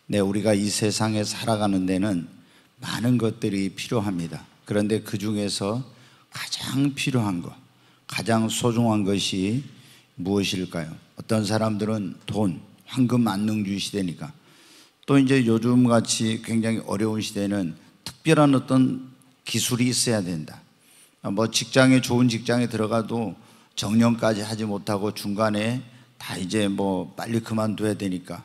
네, 우리가 이 세상에 살아가는 데는 많은 것들이 필요합니다. 그런데 그 중에서 가장 필요한 것, 가장 소중한 것이 무엇일까요? 어떤 사람들은 돈, 황금 만능주의 시대니까, 또 이제 요즘같이 굉장히 어려운 시대는 특별한 어떤 기술이 있어야 된다. 뭐 직장에, 좋은 직장에 들어가도 정년까지 하지 못하고 중간에 다 이제 뭐 빨리 그만둬야 되니까.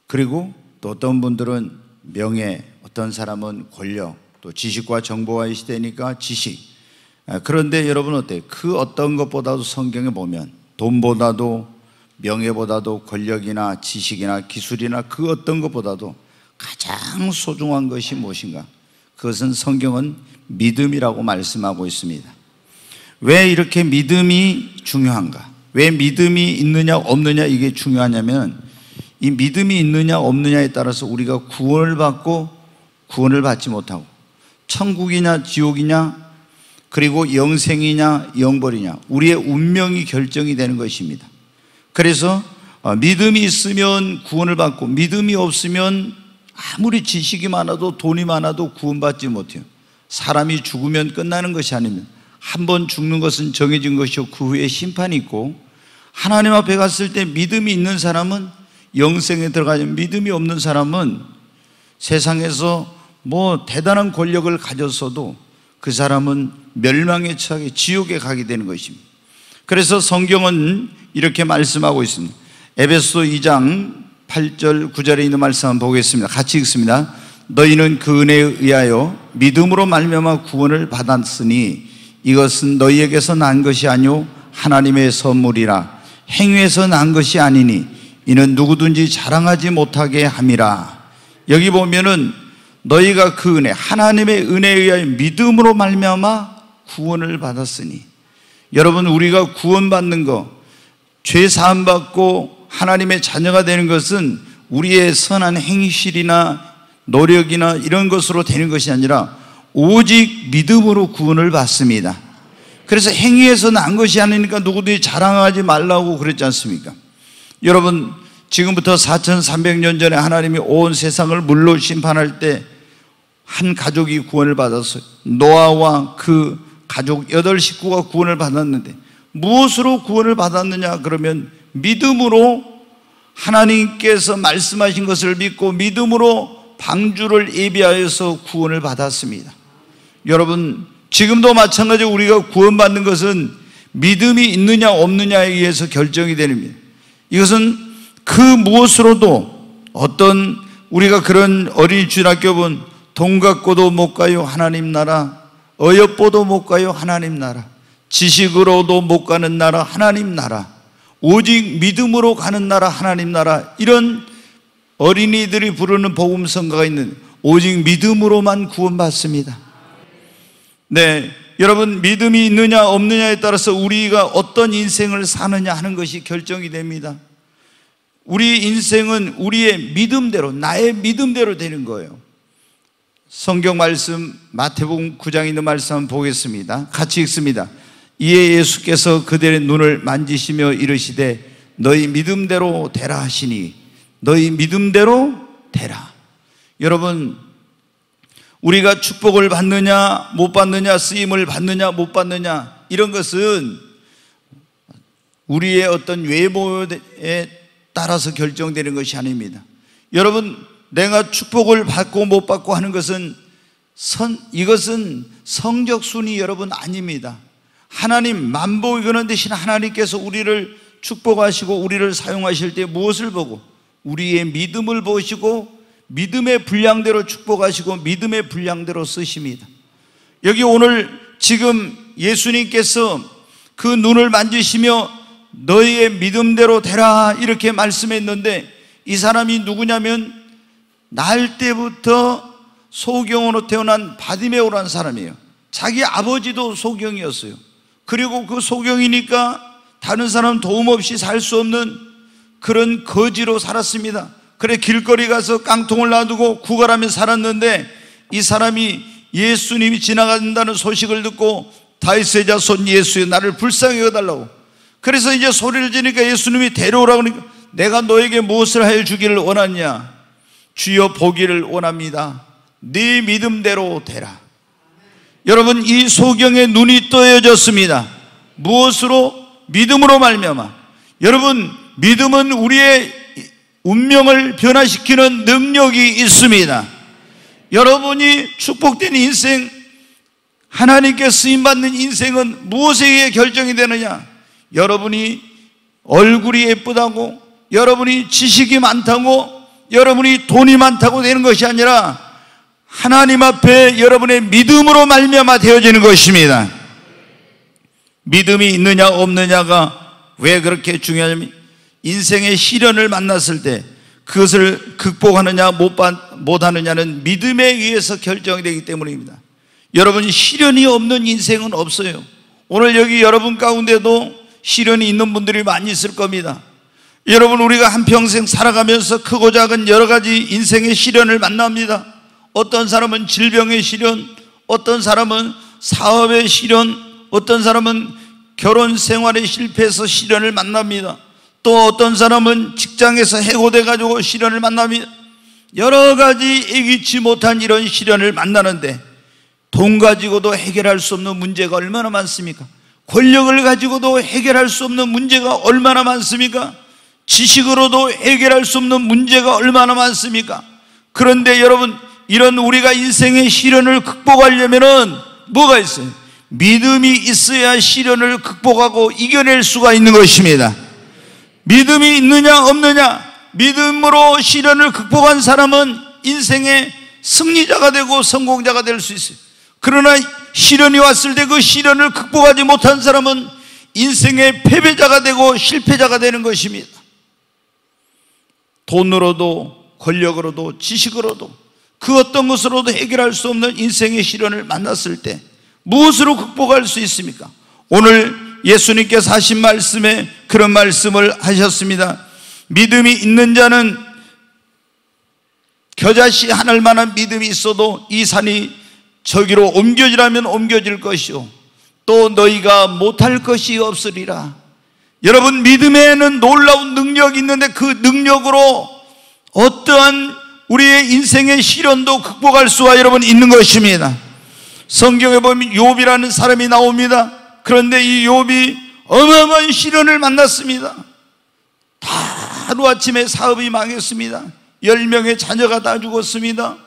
그리고 또 어떤 분들은 명예, 어떤 사람은 권력, 또 지식과 정보화의 시대니까 지식. 그런데 여러분 어때요? 그 어떤 것보다도 성경에 보면 돈보다도, 명예보다도, 권력이나 지식이나 기술이나 그 어떤 것보다도 가장 소중한 것이 무엇인가? 그것은 성경은 믿음이라고 말씀하고 있습니다. 왜 이렇게 믿음이 중요한가? 왜 믿음이 있느냐 없느냐 이게 중요하냐면, 이 믿음이 있느냐 없느냐에 따라서 우리가 구원을 받고 구원을 받지 못하고, 천국이냐 지옥이냐, 그리고 영생이냐 영벌이냐, 우리의 운명이 결정이 되는 것입니다. 그래서 믿음이 있으면 구원을 받고, 믿음이 없으면 아무리 지식이 많아도 돈이 많아도 구원받지 못해요. 사람이 죽으면 끝나는 것이 아니면, 한 번 죽는 것은 정해진 것이고 그 후에 심판이 있고, 하나님 앞에 갔을 때 믿음이 있는 사람은 영생에 들어가면, 믿음이 없는 사람은 세상에서 뭐 대단한 권력을 가졌어도 그 사람은 멸망에 처하게 지옥에 가게 되는 것입니다. 그래서 성경은 이렇게 말씀하고 있습니다. 에베소 2장 8절 9절에 있는 말씀 한번 보겠습니다. 같이 읽습니다. 너희는 그 은혜에 의하여 믿음으로 말미암아 구원을 받았으니 이것은 너희에게서 난 것이 아니요 하나님의 선물이라. 행위에서 난 것이 아니니 이는 누구든지 자랑하지 못하게 함이라. 여기 보면은 너희가 그 은혜, 하나님의 은혜에 의하여 믿음으로 말미암아 구원을 받았으니, 여러분 우리가 구원받는 것, 죄 사함 받고 하나님의 자녀가 되는 것은 우리의 선한 행실이나 노력이나 이런 것으로 되는 것이 아니라 오직 믿음으로 구원을 받습니다. 그래서 행위에서 난 것이 아니니까 누구든지 자랑하지 말라고 그랬지 않습니까? 여러분 지금부터 4300년 전에 하나님이 온 세상을 물로 심판할 때 한 가족이 구원을 받았어요. 노아와 그 가족 8식구가 구원을 받았는데, 무엇으로 구원을 받았느냐 그러면 믿음으로, 하나님께서 말씀하신 것을 믿고 믿음으로 방주를 예비하여서 구원을 받았습니다. 여러분 지금도 마찬가지로 우리가 구원받는 것은 믿음이 있느냐 없느냐에 의해서 결정이 됩니다. 이것은 그 무엇으로도, 어떤 우리가 그런 어린이 주일학교 본 돈 갖고도 못 가요 하나님 나라, 어여뽀도 못 가요 하나님 나라, 지식으로도 못 가는 나라 하나님 나라, 오직 믿음으로 가는 나라 하나님 나라, 이런 어린이들이 부르는 복음성가가 있는, 오직 믿음으로만 구원받습니다. 네, 여러분 믿음이 있느냐 없느냐에 따라서 우리가 어떤 인생을 사느냐 하는 것이 결정이 됩니다. 우리 인생은 우리의 믿음대로, 나의 믿음대로 되는 거예요. 성경 말씀 마태복음 9장에 있는 말씀 한번 보겠습니다. 같이 읽습니다. 이에 예수께서 그들의 눈을 만지시며 이르시되 너희 믿음대로 되라 하시니, 너희 믿음대로 되라. 여러분 우리가 축복을 받느냐 못 받느냐, 쓰임을 받느냐 못 받느냐, 이런 것은 우리의 어떤 외모에 따라서 결정되는 것이 아닙니다. 여러분 내가 축복을 받고 못 받고 하는 것은 이것은 성적 순위 여러분 아닙니다. 하나님 만복이 거는 대신 하나님께서 우리를 축복하시고 우리를 사용하실 때 무엇을 보고? 우리의 믿음을 보시고 믿음의 분량대로 축복하시고 믿음의 분량대로 쓰십니다. 여기 오늘 지금 예수님께서 그 눈을 만지시며 너희의 믿음대로 되라 이렇게 말씀했는데, 이 사람이 누구냐면 날 때부터 소경으로 태어난 바디메오라는 사람이에요. 자기 아버지도 소경이었어요. 그리고 그 소경이니까 다른 사람 도움 없이 살 수 없는 그런 거지로 살았습니다. 그래 길거리 가서 깡통을 놔두고 구걸하며 살았는데, 이 사람이 예수님이 지나간다는 소식을 듣고 다윗의 자손 예수여 나를 불쌍히 여겨달라고, 그래서 이제 소리를 지르니까 예수님이 데려오라고 하니까 내가 너에게 무엇을 하여 주기를 원하냐? 주여 보기를 원합니다. 네 믿음대로 되라. 여러분, 이 소경의 눈이 떠여졌습니다. 무엇으로? 믿음으로 말미암아. 여러분, 믿음은 우리의 운명을 변화시키는 능력이 있습니다. 여러분이 축복된 인생, 하나님께 쓰임받는 인생은 무엇에 의해 결정이 되느냐? 여러분이 얼굴이 예쁘다고, 여러분이 지식이 많다고, 여러분이 돈이 많다고 되는 것이 아니라 하나님 앞에 여러분의 믿음으로 말미암아 되어지는 것입니다. 믿음이 있느냐 없느냐가 왜 그렇게 중요하냐면, 인생의 시련을 만났을 때 그것을 극복하느냐 못하느냐는 믿음에 의해서 결정이 되기 때문입니다. 여러분, 시련이 없는 인생은 없어요. 오늘 여기 여러분 가운데도 시련이 있는 분들이 많이 있을 겁니다. 여러분, 우리가 한평생 살아가면서 크고 작은 여러 가지 인생의 시련을 만납니다. 어떤 사람은 질병의 시련, 어떤 사람은 사업의 시련, 어떤 사람은 결혼 생활에 실패해서 시련을 만납니다. 또 어떤 사람은 직장에서 해고돼 가지고 시련을 만납니다. 여러 가지 예기치 못한 이런 시련을 만나는데, 돈 가지고도 해결할 수 없는 문제가 얼마나 많습니까? 권력을 가지고도 해결할 수 없는 문제가 얼마나 많습니까? 지식으로도 해결할 수 없는 문제가 얼마나 많습니까? 그런데 여러분, 이런 우리가 인생의 시련을 극복하려면은 뭐가 있어요? 믿음이 있어야 시련을 극복하고 이겨낼 수가 있는 것입니다. 믿음이 있느냐 없느냐? 믿음으로 시련을 극복한 사람은 인생의 승리자가 되고 성공자가 될 수 있어요. 그러나 시련이 왔을 때 그 시련을 극복하지 못한 사람은 인생의 패배자가 되고 실패자가 되는 것입니다. 돈으로도 권력으로도 지식으로도 그 어떤 것으로도 해결할 수 없는 인생의 시련을 만났을 때 무엇으로 극복할 수 있습니까? 오늘 예수님께서 하신 말씀에 그런 말씀을 하셨습니다. 믿음이 있는 자는 겨자씨 하늘만한 믿음이 있어도 이 산이 저기로 옮겨지라면 옮겨질 것이요 또 너희가 못할 것이 없으리라. 여러분, 믿음에는 놀라운 능력이 있는데 그 능력으로 어떠한 우리의 인생의 시련도 극복할 수가 여러분 있는 것입니다. 성경에 보면 욥이라는 사람이 나옵니다. 그런데 이 욥이 어마어마한 시련을 만났습니다. 하루아침에 사업이 망했습니다. 10명의 자녀가 다 죽었습니다.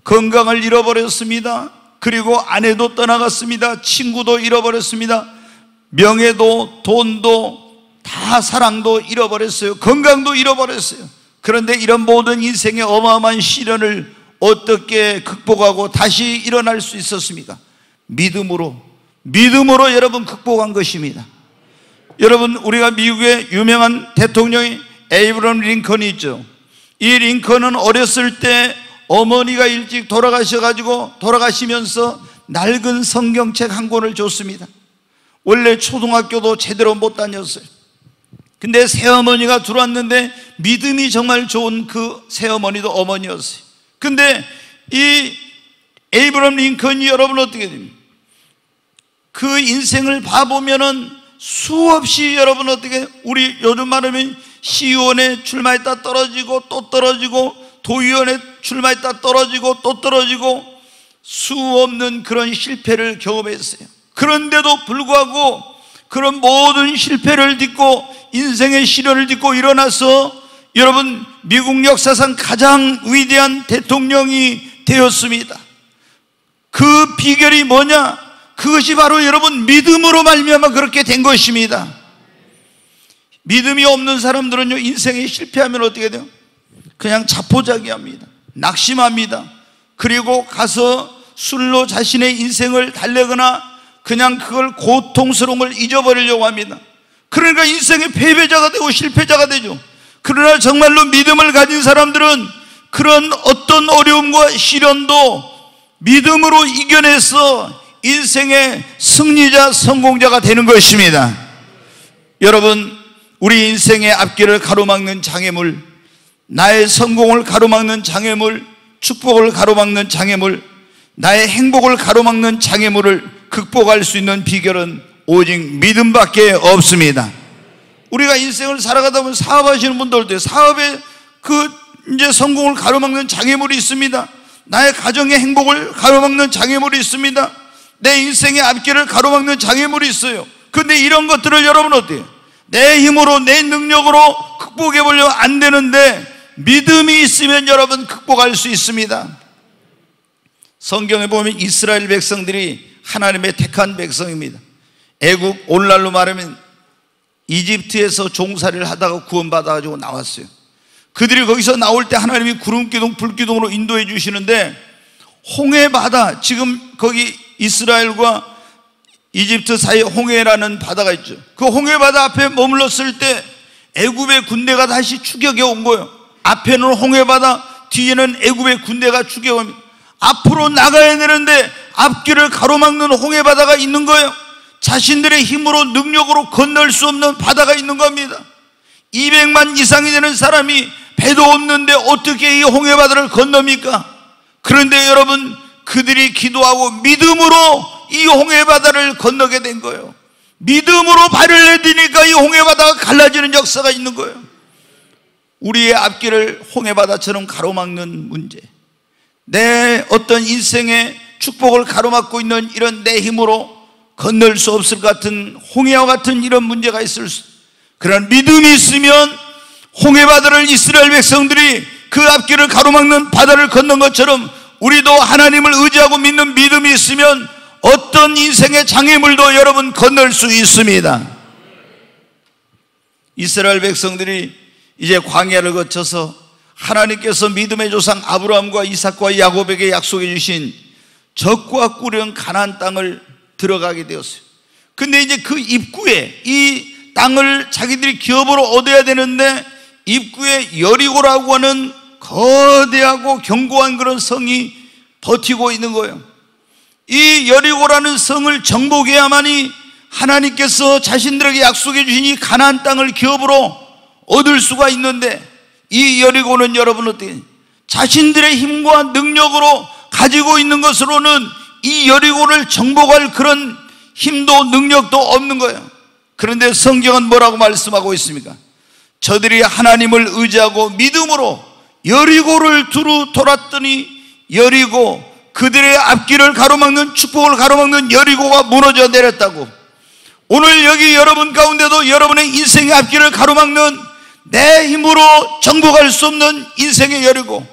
건강을 잃어버렸습니다. 그리고 아내도 떠나갔습니다. 친구도 잃어버렸습니다. 명예도 돈도 다 사랑도 잃어버렸어요. 건강도 잃어버렸어요. 그런데 이런 모든 인생의 어마어마한 시련을 어떻게 극복하고 다시 일어날 수 있었습니까? 믿음으로 여러분 극복한 것입니다. 여러분, 우리가 미국의 유명한 대통령이 에이브러함 링컨이 있죠. 이 링컨은 어렸을 때 어머니가 일찍 돌아가시면서 낡은 성경책 한 권을 줬습니다. 원래 초등학교도 제대로 못 다녔어요. 근데 새어머니가 들어왔는데 믿음이 정말 좋은 그 새어머니도 어머니였어요. 근데 이 에이브러함 링컨이 여러분 어떻게 됩니까? 그 인생을 봐보면은 수없이 여러분 어떻게, 우리 요즘 말하면 시의원에 출마했다 떨어지고 또 떨어지고, 도의원에 출마했다 떨어지고 또 떨어지고, 수없는 그런 실패를 경험했어요. 그런데도 불구하고 그런 모든 실패를 딛고 인생의 시련을 딛고 일어나서 여러분 미국 역사상 가장 위대한 대통령이 되었습니다. 그 비결이 뭐냐? 그것이 바로 여러분 믿음으로 말미암아 그렇게 된 것입니다. 믿음이 없는 사람들은요, 인생에 실패하면 어떻게 돼요? 그냥 자포자기합니다. 낙심합니다. 그리고 가서 술로 자신의 인생을 달래거나 그냥 그걸 고통스러운 걸 잊어버리려고 합니다. 그러니까 인생의 패배자가 되고 실패자가 되죠. 그러나 정말로 믿음을 가진 사람들은 그런 어떤 어려움과 시련도 믿음으로 이겨내서 인생의 승리자, 성공자가 되는 것입니다. 여러분, 우리 인생의 앞길을 가로막는 장애물, 나의 성공을 가로막는 장애물, 축복을 가로막는 장애물, 나의 행복을 가로막는 장애물을 극복할 수 있는 비결은 오직 믿음밖에 없습니다. 우리가 인생을 살아가다 보면 사업하시는 분들도 사업에 그 이제 성공을 가로막는 장애물이 있습니다. 나의 가정의 행복을 가로막는 장애물이 있습니다. 내 인생의 앞길을 가로막는 장애물이 있어요. 근데 이런 것들을 여러분 어때요? 내 힘으로 내 능력으로 극복해 보려면 안 되는데 믿음이 있으면 여러분 극복할 수 있습니다. 성경에 보면 이스라엘 백성들이 하나님의 택한 백성입니다. 애국, 오늘날로 말하면 이집트에서 종살이를 하다가 구원받아가지고 나왔어요. 그들이 거기서 나올 때 하나님이 구름기둥, 불기둥으로 인도해 주시는데 홍해바다, 지금 거기 이스라엘과 이집트 사이에 홍해라는 바다가 있죠. 그 홍해바다 앞에 머물렀을 때 애굽의 군대가 다시 추격해 온 거예요. 앞에는 홍해바다, 뒤에는 애굽의 군대가 추격해 옵니다. 앞으로 나가야 되는데 앞길을 가로막는 홍해바다가 있는 거예요. 자신들의 힘으로 능력으로 건널 수 없는 바다가 있는 겁니다. 200만 이상이 되는 사람이 배도 없는데 어떻게 이 홍해바다를 건넙니까? 그런데 여러분, 그들이 기도하고 믿음으로 이 홍해바다를 건너게 된 거예요. 믿음으로 발을 내디니까 이 홍해바다가 갈라지는 역사가 있는 거예요. 우리의 앞길을 홍해바다처럼 가로막는 문제, 내 어떤 인생의 축복을 가로막고 있는 이런 내 힘으로 건널 수 없을 것 같은 홍해와 같은 이런 문제가 있을 수, 그런 믿음이 있으면 홍해바다를 이스라엘 백성들이 그 앞길을 가로막는 바다를 건넌 것처럼 우리도 하나님을 의지하고 믿는 믿음이 있으면 어떤 인생의 장애물도 여러분 건널 수 있습니다. 이스라엘 백성들이 이제 광야를 거쳐서 하나님께서 믿음의 조상 아브라함과 이삭과 야곱에게 약속해 주신 적과 꿀은 가나안 땅을 들어가게 되었어요. 근데 이제 그 입구에 이 땅을 자기들이 기업으로 얻어야 되는데 입구에 여리고라고 하는 거대하고 견고한 그런 성이 버티고 있는 거예요. 이 여리고라는 성을 정복해야만이 하나님께서 자신들에게 약속해 주신 이 가나안 땅을 기업으로 얻을 수가 있는데, 이 여리고는 여러분 어떻게 자신들의 힘과 능력으로 가지고 있는 것으로는 이 여리고를 정복할 그런 힘도 능력도 없는 거예요. 그런데 성경은 뭐라고 말씀하고 있습니까? 저들이 하나님을 의지하고 믿음으로 여리고를 두루 돌았더니 여리고, 그들의 앞길을 가로막는, 축복을 가로막는 여리고가 무너져 내렸다고. 오늘 여기 여러분 가운데도 여러분의 인생의 앞길을 가로막는 내 힘으로 정복할 수 없는 인생의 여리고,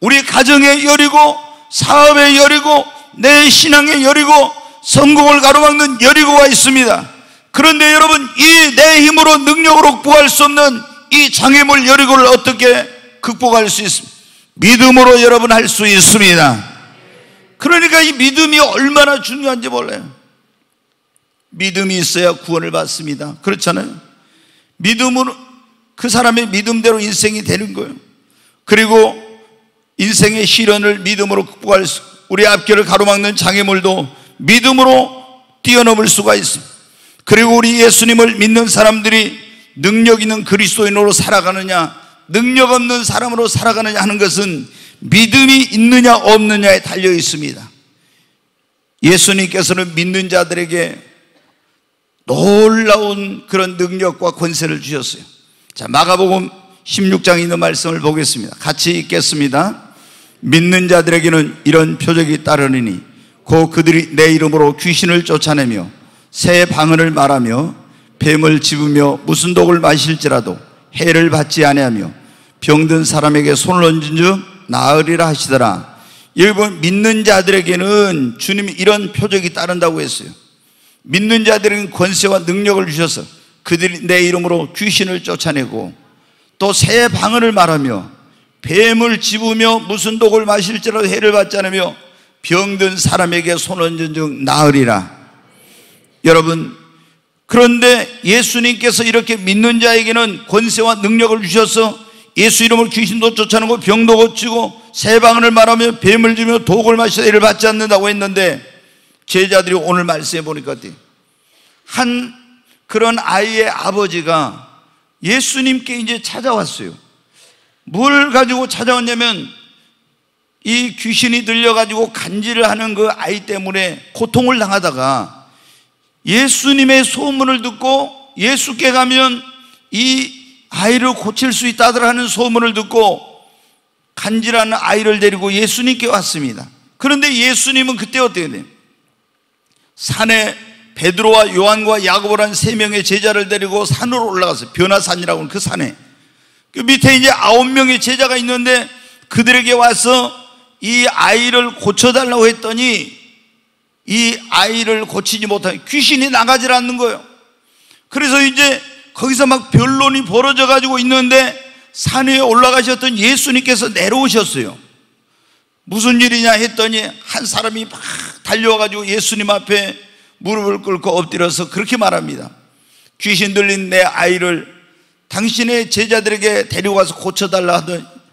우리 가정의 여리고, 사업의 여리고, 내 신앙의 여리고, 성공을 가로막는 여리고가 있습니다. 그런데 여러분, 이 내 힘으로 능력으로 극복할 수 없는 이 장애물 여리고를 어떻게 극복할 수 있습니까? 믿음으로 여러분 할 수 있습니다. 그러니까 이 믿음이 얼마나 중요한지 몰라요. 믿음이 있어야 구원을 받습니다. 그렇잖아요. 믿음으로, 그 사람의 믿음대로 인생이 되는 거예요. 그리고 인생의 시련을 믿음으로 극복할 수, 우리 앞길을 가로막는 장애물도 믿음으로 뛰어넘을 수가 있습니다. 그리고 우리 예수님을 믿는 사람들이 능력 있는 그리스도인으로 살아가느냐, 능력 없는 사람으로 살아가느냐 하는 것은 믿음이 있느냐 없느냐에 달려 있습니다. 예수님께서는 믿는 자들에게 놀라운 그런 능력과 권세를 주셨어요. 자, 마가복음 16장에 있는 말씀을 보겠습니다. 같이 읽겠습니다. 믿는 자들에게는 이런 표적이 따르리니 곧 그들이 내 이름으로 귀신을 쫓아내며 새 방언을 말하며 뱀을 집으며 무슨 독을 마실지라도 해를 받지 아니하며 병든 사람에게 손을 얹은 즉 나으리라 하시더라. 여기 보면 믿는 자들에게는 주님이 이런 표적이 따른다고 했어요. 믿는 자들에게는 권세와 능력을 주셔서 그들이 내 이름으로 귀신을 쫓아내고 또 새 방언을 말하며 뱀을 집으며 무슨 독을 마실지라도 해를 받지 않으며 병든 사람에게 손 얹은 즉 나으리라. 여러분, 그런데 예수님께서 이렇게 믿는 자에게는 권세와 능력을 주셔서 예수 이름으로 귀신도 쫓아내고 병도 고치고 새 방언을 말하며 뱀을 주며 독을 마시다 해를 받지 않는다고 했는데, 제자들이 오늘 말씀해 보니까 한 그런 아이의 아버지가 예수님께 이제 찾아왔어요. 뭘 가지고 찾아왔냐면 이 귀신이 들려가지고 간질을 하는 그 아이 때문에 고통을 당하다가 예수님의 소문을 듣고 예수께 가면 이 아이를 고칠 수 있다더라 하는 소문을 듣고 간질한 아이를 데리고 예수님께 왔습니다. 그런데 예수님은 그때 어떻게 돼요? 산에 베드로와 요한과 야고보라는 3명의 제자를 데리고 산으로 올라가서 변화산이라고 하는 그 산에, 그 밑에 이제 9명의 제자가 있는데 그들에게 와서 이 아이를 고쳐달라고 했더니 이 아이를 고치지 못하니 귀신이 나가질 않는 거예요. 그래서 이제 거기서 막 변론이 벌어져 가지고 있는데 산 위에 올라가셨던 예수님께서 내려오셨어요. 무슨 일이냐 했더니 한 사람이 막 달려와 가지고 예수님 앞에 무릎을 꿇고 엎드려서 그렇게 말합니다. 귀신 들린 내 아이를 당신의 제자들에게 데려와서 고쳐달라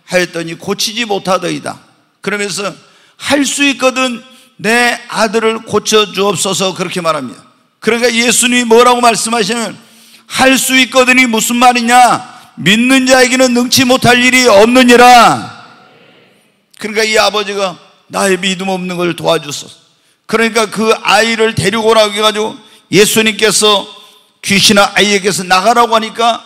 하였더니 고치지 못하더이다. 그러면서 할 수 있거든 내 아들을 고쳐주옵소서 그렇게 말합니다. 그러니까 예수님이 뭐라고 말씀하시냐면 할 수 있거든이 무슨 말이냐? 믿는 자에게는 능치 못할 일이 없느니라. 그러니까 이 아버지가 나의 믿음 없는 걸 도와주소서. 그러니까 그 아이를 데리고 오라고 해가지고 예수님께서 귀신아 아이에게서 나가라고 하니까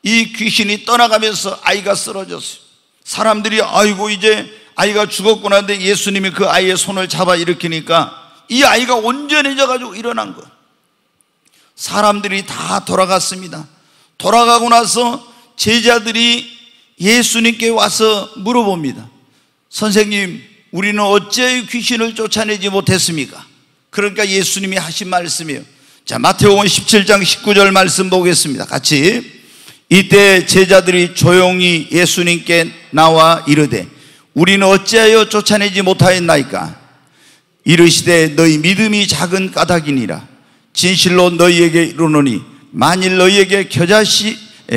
이 귀신이 떠나가면서 아이가 쓰러졌어요. 사람들이 아이고 이제 아이가 죽었구나 하는데 예수님이 그 아이의 손을 잡아 일으키니까 이 아이가 온전해져 가지고 일어난 거예요. 사람들이 다 돌아갔습니다. 돌아가고 나서 제자들이 예수님께 와서 물어봅니다. 선생님, 우리는 어찌하여 귀신을 쫓아내지 못했습니까? 그러니까 예수님이 하신 말씀이에요. 자, 마태복음 17장 19절 말씀 보겠습니다. 같이. 이때 제자들이 조용히 예수님께 나와 이르되 우리는 어찌하여 쫓아내지 못하였나이까? 이르시되 너희 믿음이 작은 까닭이니라. 진실로 너희에게 이르노니 만일 너희에게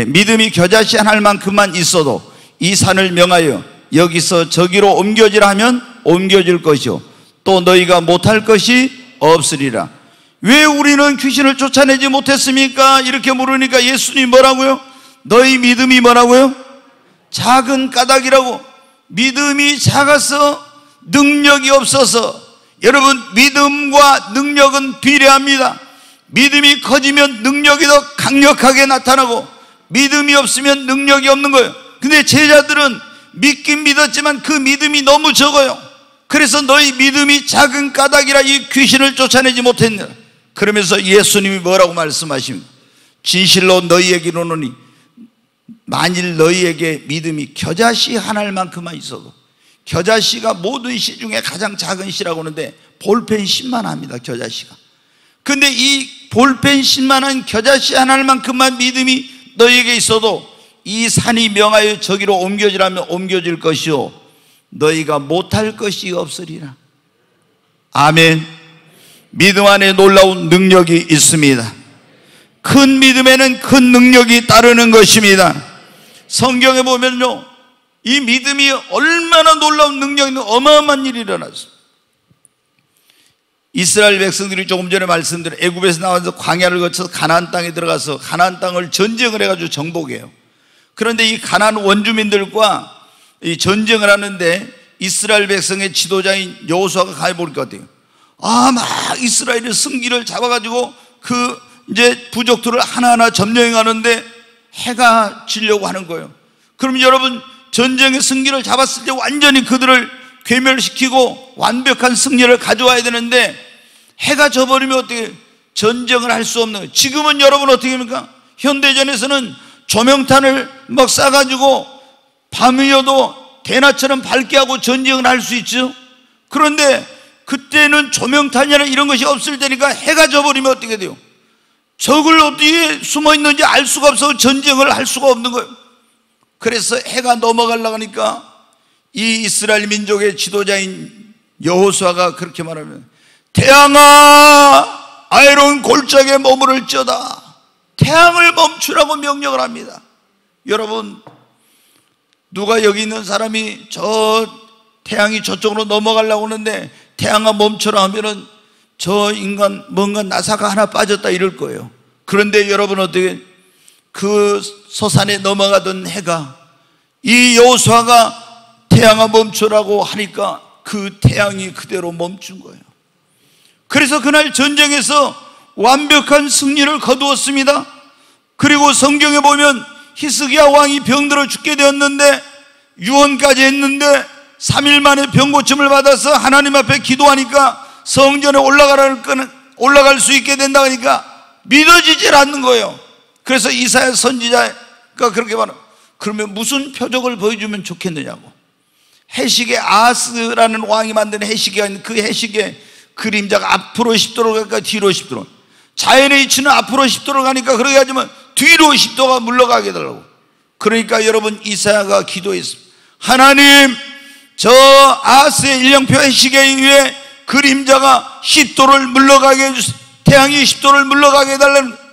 믿음이 겨자씨 한 알만큼만 있어도 이 산을 명하여 여기서 저기로 옮겨지라 하면 옮겨질 것이요 또 너희가 못할 것이 없으리라. 왜 우리는 귀신을 쫓아내지 못했습니까? 이렇게 물으니까 예수님이 뭐라고요? 너희 믿음이 뭐라고요? 작은 까닭이라고. 믿음이 작아서 능력이 없어서. 여러분, 믿음과 능력은 비례합니다. 믿음이 커지면 능력이 더 강력하게 나타나고 믿음이 없으면 능력이 없는 거예요. 근데 제자들은 믿긴 믿었지만 그 믿음이 너무 적어요. 그래서 너희 믿음이 작은 까닭이라 이 귀신을 쫓아내지 못했느라. 그러면서 예수님이 뭐라고 말씀하십니까? 진실로 너희에게 이르노니 만일 너희에게 믿음이 겨자씨 한 알만큼만 있어도, 겨자씨가 모든 씨 중에 가장 작은 씨라고 하는데 볼펜 씨만 합니다. 겨자씨가. 근데 이 볼펜 씨만한 겨자씨 한 알만큼만 믿음이 너희에게 있어도 이 산이 명하여 저기로 옮겨지라면 옮겨질 것이요 너희가 못할 것이 없으리라. 아멘. 믿음 안에 놀라운 능력이 있습니다. 큰 믿음에는 큰 능력이 따르는 것입니다. 성경에 보면요, 이 믿음이 얼마나 놀라운 능력이 있는 어마어마한 일이 일어났어요. 이스라엘 백성들이 조금 전에 말씀드린 애굽에서 나와서 광야를 거쳐서 가나안 땅에 들어가서 가나안 땅을 전쟁을 해가지고 정복해요. 그런데 이 가나안 원주민들과 이 전쟁을 하는데 이스라엘 백성의 지도자인 여호수아가 가해볼 것 같아요. 막 이스라엘의 승기를 잡아가지고 그 이제 부족들을 하나하나 점령하는데 해가 지려고 하는 거예요. 그럼 여러분, 전쟁의 승기를 잡았을 때 완전히 그들을 괴멸시키고 완벽한 승리를 가져와야 되는데 해가 져버리면 어떻게 전쟁을 할 수 없는 거예요. 지금은 여러분 어떻게 합니까? 현대전에서는 조명탄을 막 쏴가지고 밤이어도 대낮처럼 밝게 하고 전쟁을 할 수 있죠. 그런데 그때는 조명탄이나 이런 것이 없을 때니까 해가 져버리면 어떻게 돼요? 적을 어디에 숨어 있는지 알 수가 없어서 전쟁을 할 수가 없는 거예요. 그래서 해가 넘어가려고 하니까 이 이스라엘 민족의 지도자인 여호수아가 그렇게 말하면 태양아 아이론 골짜기에 머무를지어다. 태양을 멈추라고 명령을 합니다. 여러분, 누가 여기 있는 사람이 저 태양이 저쪽으로 넘어가려고 하는데 태양아 멈춰라 하면은 저 인간 뭔가 나사가 하나 빠졌다 이럴 거예요. 그런데 여러분, 어떻게 그 서산에 넘어가던 해가 이 여호수아가 태양아 멈추라고 하니까 그 태양이 그대로 멈춘 거예요. 그래서 그날 전쟁에서 완벽한 승리를 거두었습니다. 그리고 성경에 보면 히스기야 왕이 병들어 죽게 되었는데 유언까지 했는데 3일 만에 병 고침을 받아서 하나님 앞에 기도하니까 성전에 올라갈 수 있게 된다 하니까 믿어지질 않는 거예요. 그래서 이사야 선지자가 그렇게 말해요. 그러면 무슨 표적을 보여주면 좋겠느냐고. 해식의 아하스라는 왕이 만든 해식이가 있는 그 해식의 그림자가 앞으로 10도로 가니까 뒤로 10도로, 자연의 이치는 앞으로 10도로 가니까 그렇게 하지만 뒤로 10도가 물러가게 해달라고. 그러니까 여러분 이사야가 기도했습니다. 하나님, 저 아하스의 일령표 해식에 의해 그림자가 10도를 물러가게 해주세요. 태양이 10도를 물러가게 해달라는 거예요.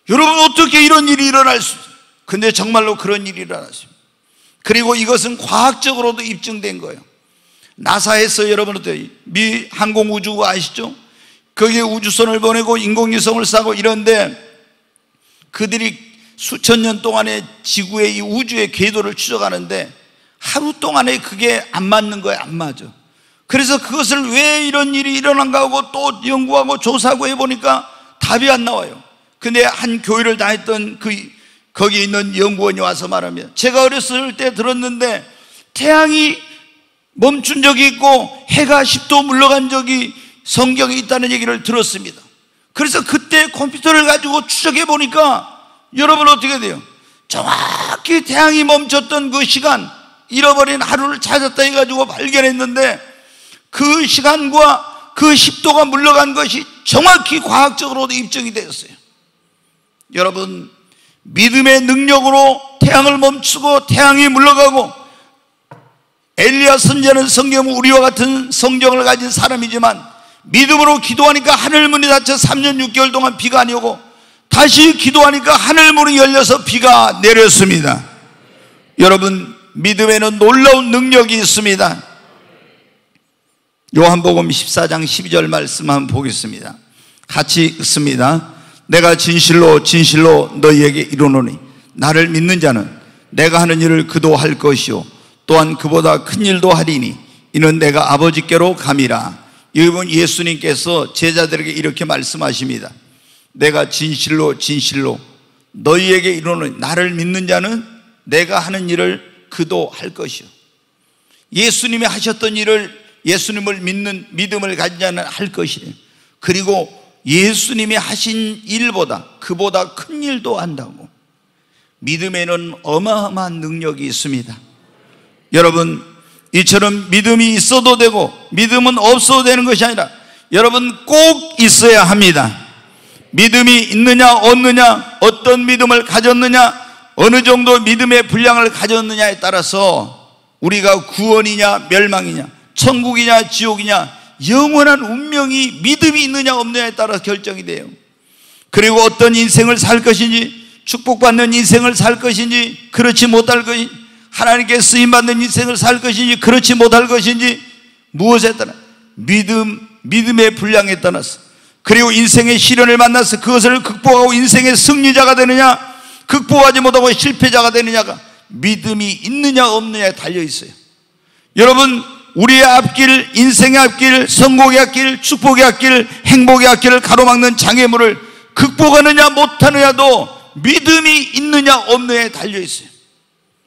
여러분 어떻게 이런 일이 일어날 수 있어요? 근데 정말로 그런 일이 일어났습니다. 그리고 이것은 과학적으로도 입증된 거예요. 나사에서 여러분 어때요? 미 항공우주국 아시죠? 거기에 우주선을 보내고 인공위성을 쏴고 이런데 그들이 수천 년 동안에 지구의 이 우주의 궤도를 추적하는데 하루 동안에 그게 안 맞는 거예요. 안 맞아. 그래서 그것을 왜 이런 일이 일어난가 하고 또 연구하고 조사하고 해보니까 답이 안 나와요. 근데 한 교회를 다녔던 거기 있는 연구원이 와서 말합니다. 제가 어렸을 때 들었는데 태양이 멈춘 적이 있고 해가 10도 물러간 적이 성경에 있다는 얘기를 들었습니다. 그래서 그때 컴퓨터를 가지고 추적해 보니까 여러분 어떻게 돼요? 정확히 태양이 멈췄던 그 시간, 잃어버린 하루를 찾았다 해가지고 발견했는데 그 시간과 그 10도가 물러간 것이 정확히 과학적으로도 입증이 되었어요. 여러분, 믿음의 능력으로 태양을 멈추고 태양이 물러가고, 엘리야 선지자는 성경 우리와 같은 성경을 가진 사람이지만 믿음으로 기도하니까 하늘문이 닫혀 3년 6개월 동안 비가 안 오고 다시 기도하니까 하늘문이 열려서 비가 내렸습니다. 여러분, 믿음에는 놀라운 능력이 있습니다. 요한복음 14장 12절 말씀 한번 보겠습니다. 같이 읽습니다. 내가 진실로 진실로 너희에게 이르노니 나를 믿는 자는 내가 하는 일을 그도 할 것이요 또한 그보다 큰 일도 하리니 이는 내가 아버지께로 감이라. 이번 예수님께서 제자들에게 이렇게 말씀하십니다. 내가 진실로 진실로 너희에게 이르노니 나를 믿는 자는 내가 하는 일을 그도 할 것이요. 예수님이 하셨던 일을 예수님을 믿는 믿음을 가진 자는 할 것이래요. 그리고 예수님이 하신 일보다 그보다 큰 일도 한다고. 믿음에는 어마어마한 능력이 있습니다. 여러분, 이처럼 믿음이 있어도 되고 믿음은 없어도 되는 것이 아니라 여러분 꼭 있어야 합니다. 믿음이 있느냐 없느냐, 어떤 믿음을 가졌느냐, 어느 정도 믿음의 분량을 가졌느냐에 따라서 우리가 구원이냐 멸망이냐, 천국이냐 지옥이냐, 영원한 운명이 믿음이 있느냐 없느냐에 따라 결정이 돼요. 그리고 어떤 인생을 살 것인지, 축복받는 인생을 살 것인지 그렇지 못할 것인지, 하나님께 쓰임받는 인생을 살 것인지 그렇지 못할 것인지, 무엇에 따라? 믿음의 분량에 따라서. 그리고 인생의 시련을 만나서 그것을 극복하고 인생의 승리자가 되느냐, 극복하지 못하고 실패자가 되느냐가 믿음이 있느냐 없느냐에 달려있어요. 여러분, 우리의 앞길, 인생의 앞길, 성공의 앞길, 축복의 앞길, 행복의 앞길을 가로막는 장애물을 극복하느냐 못하느냐도 믿음이 있느냐 없느냐에 달려있어요.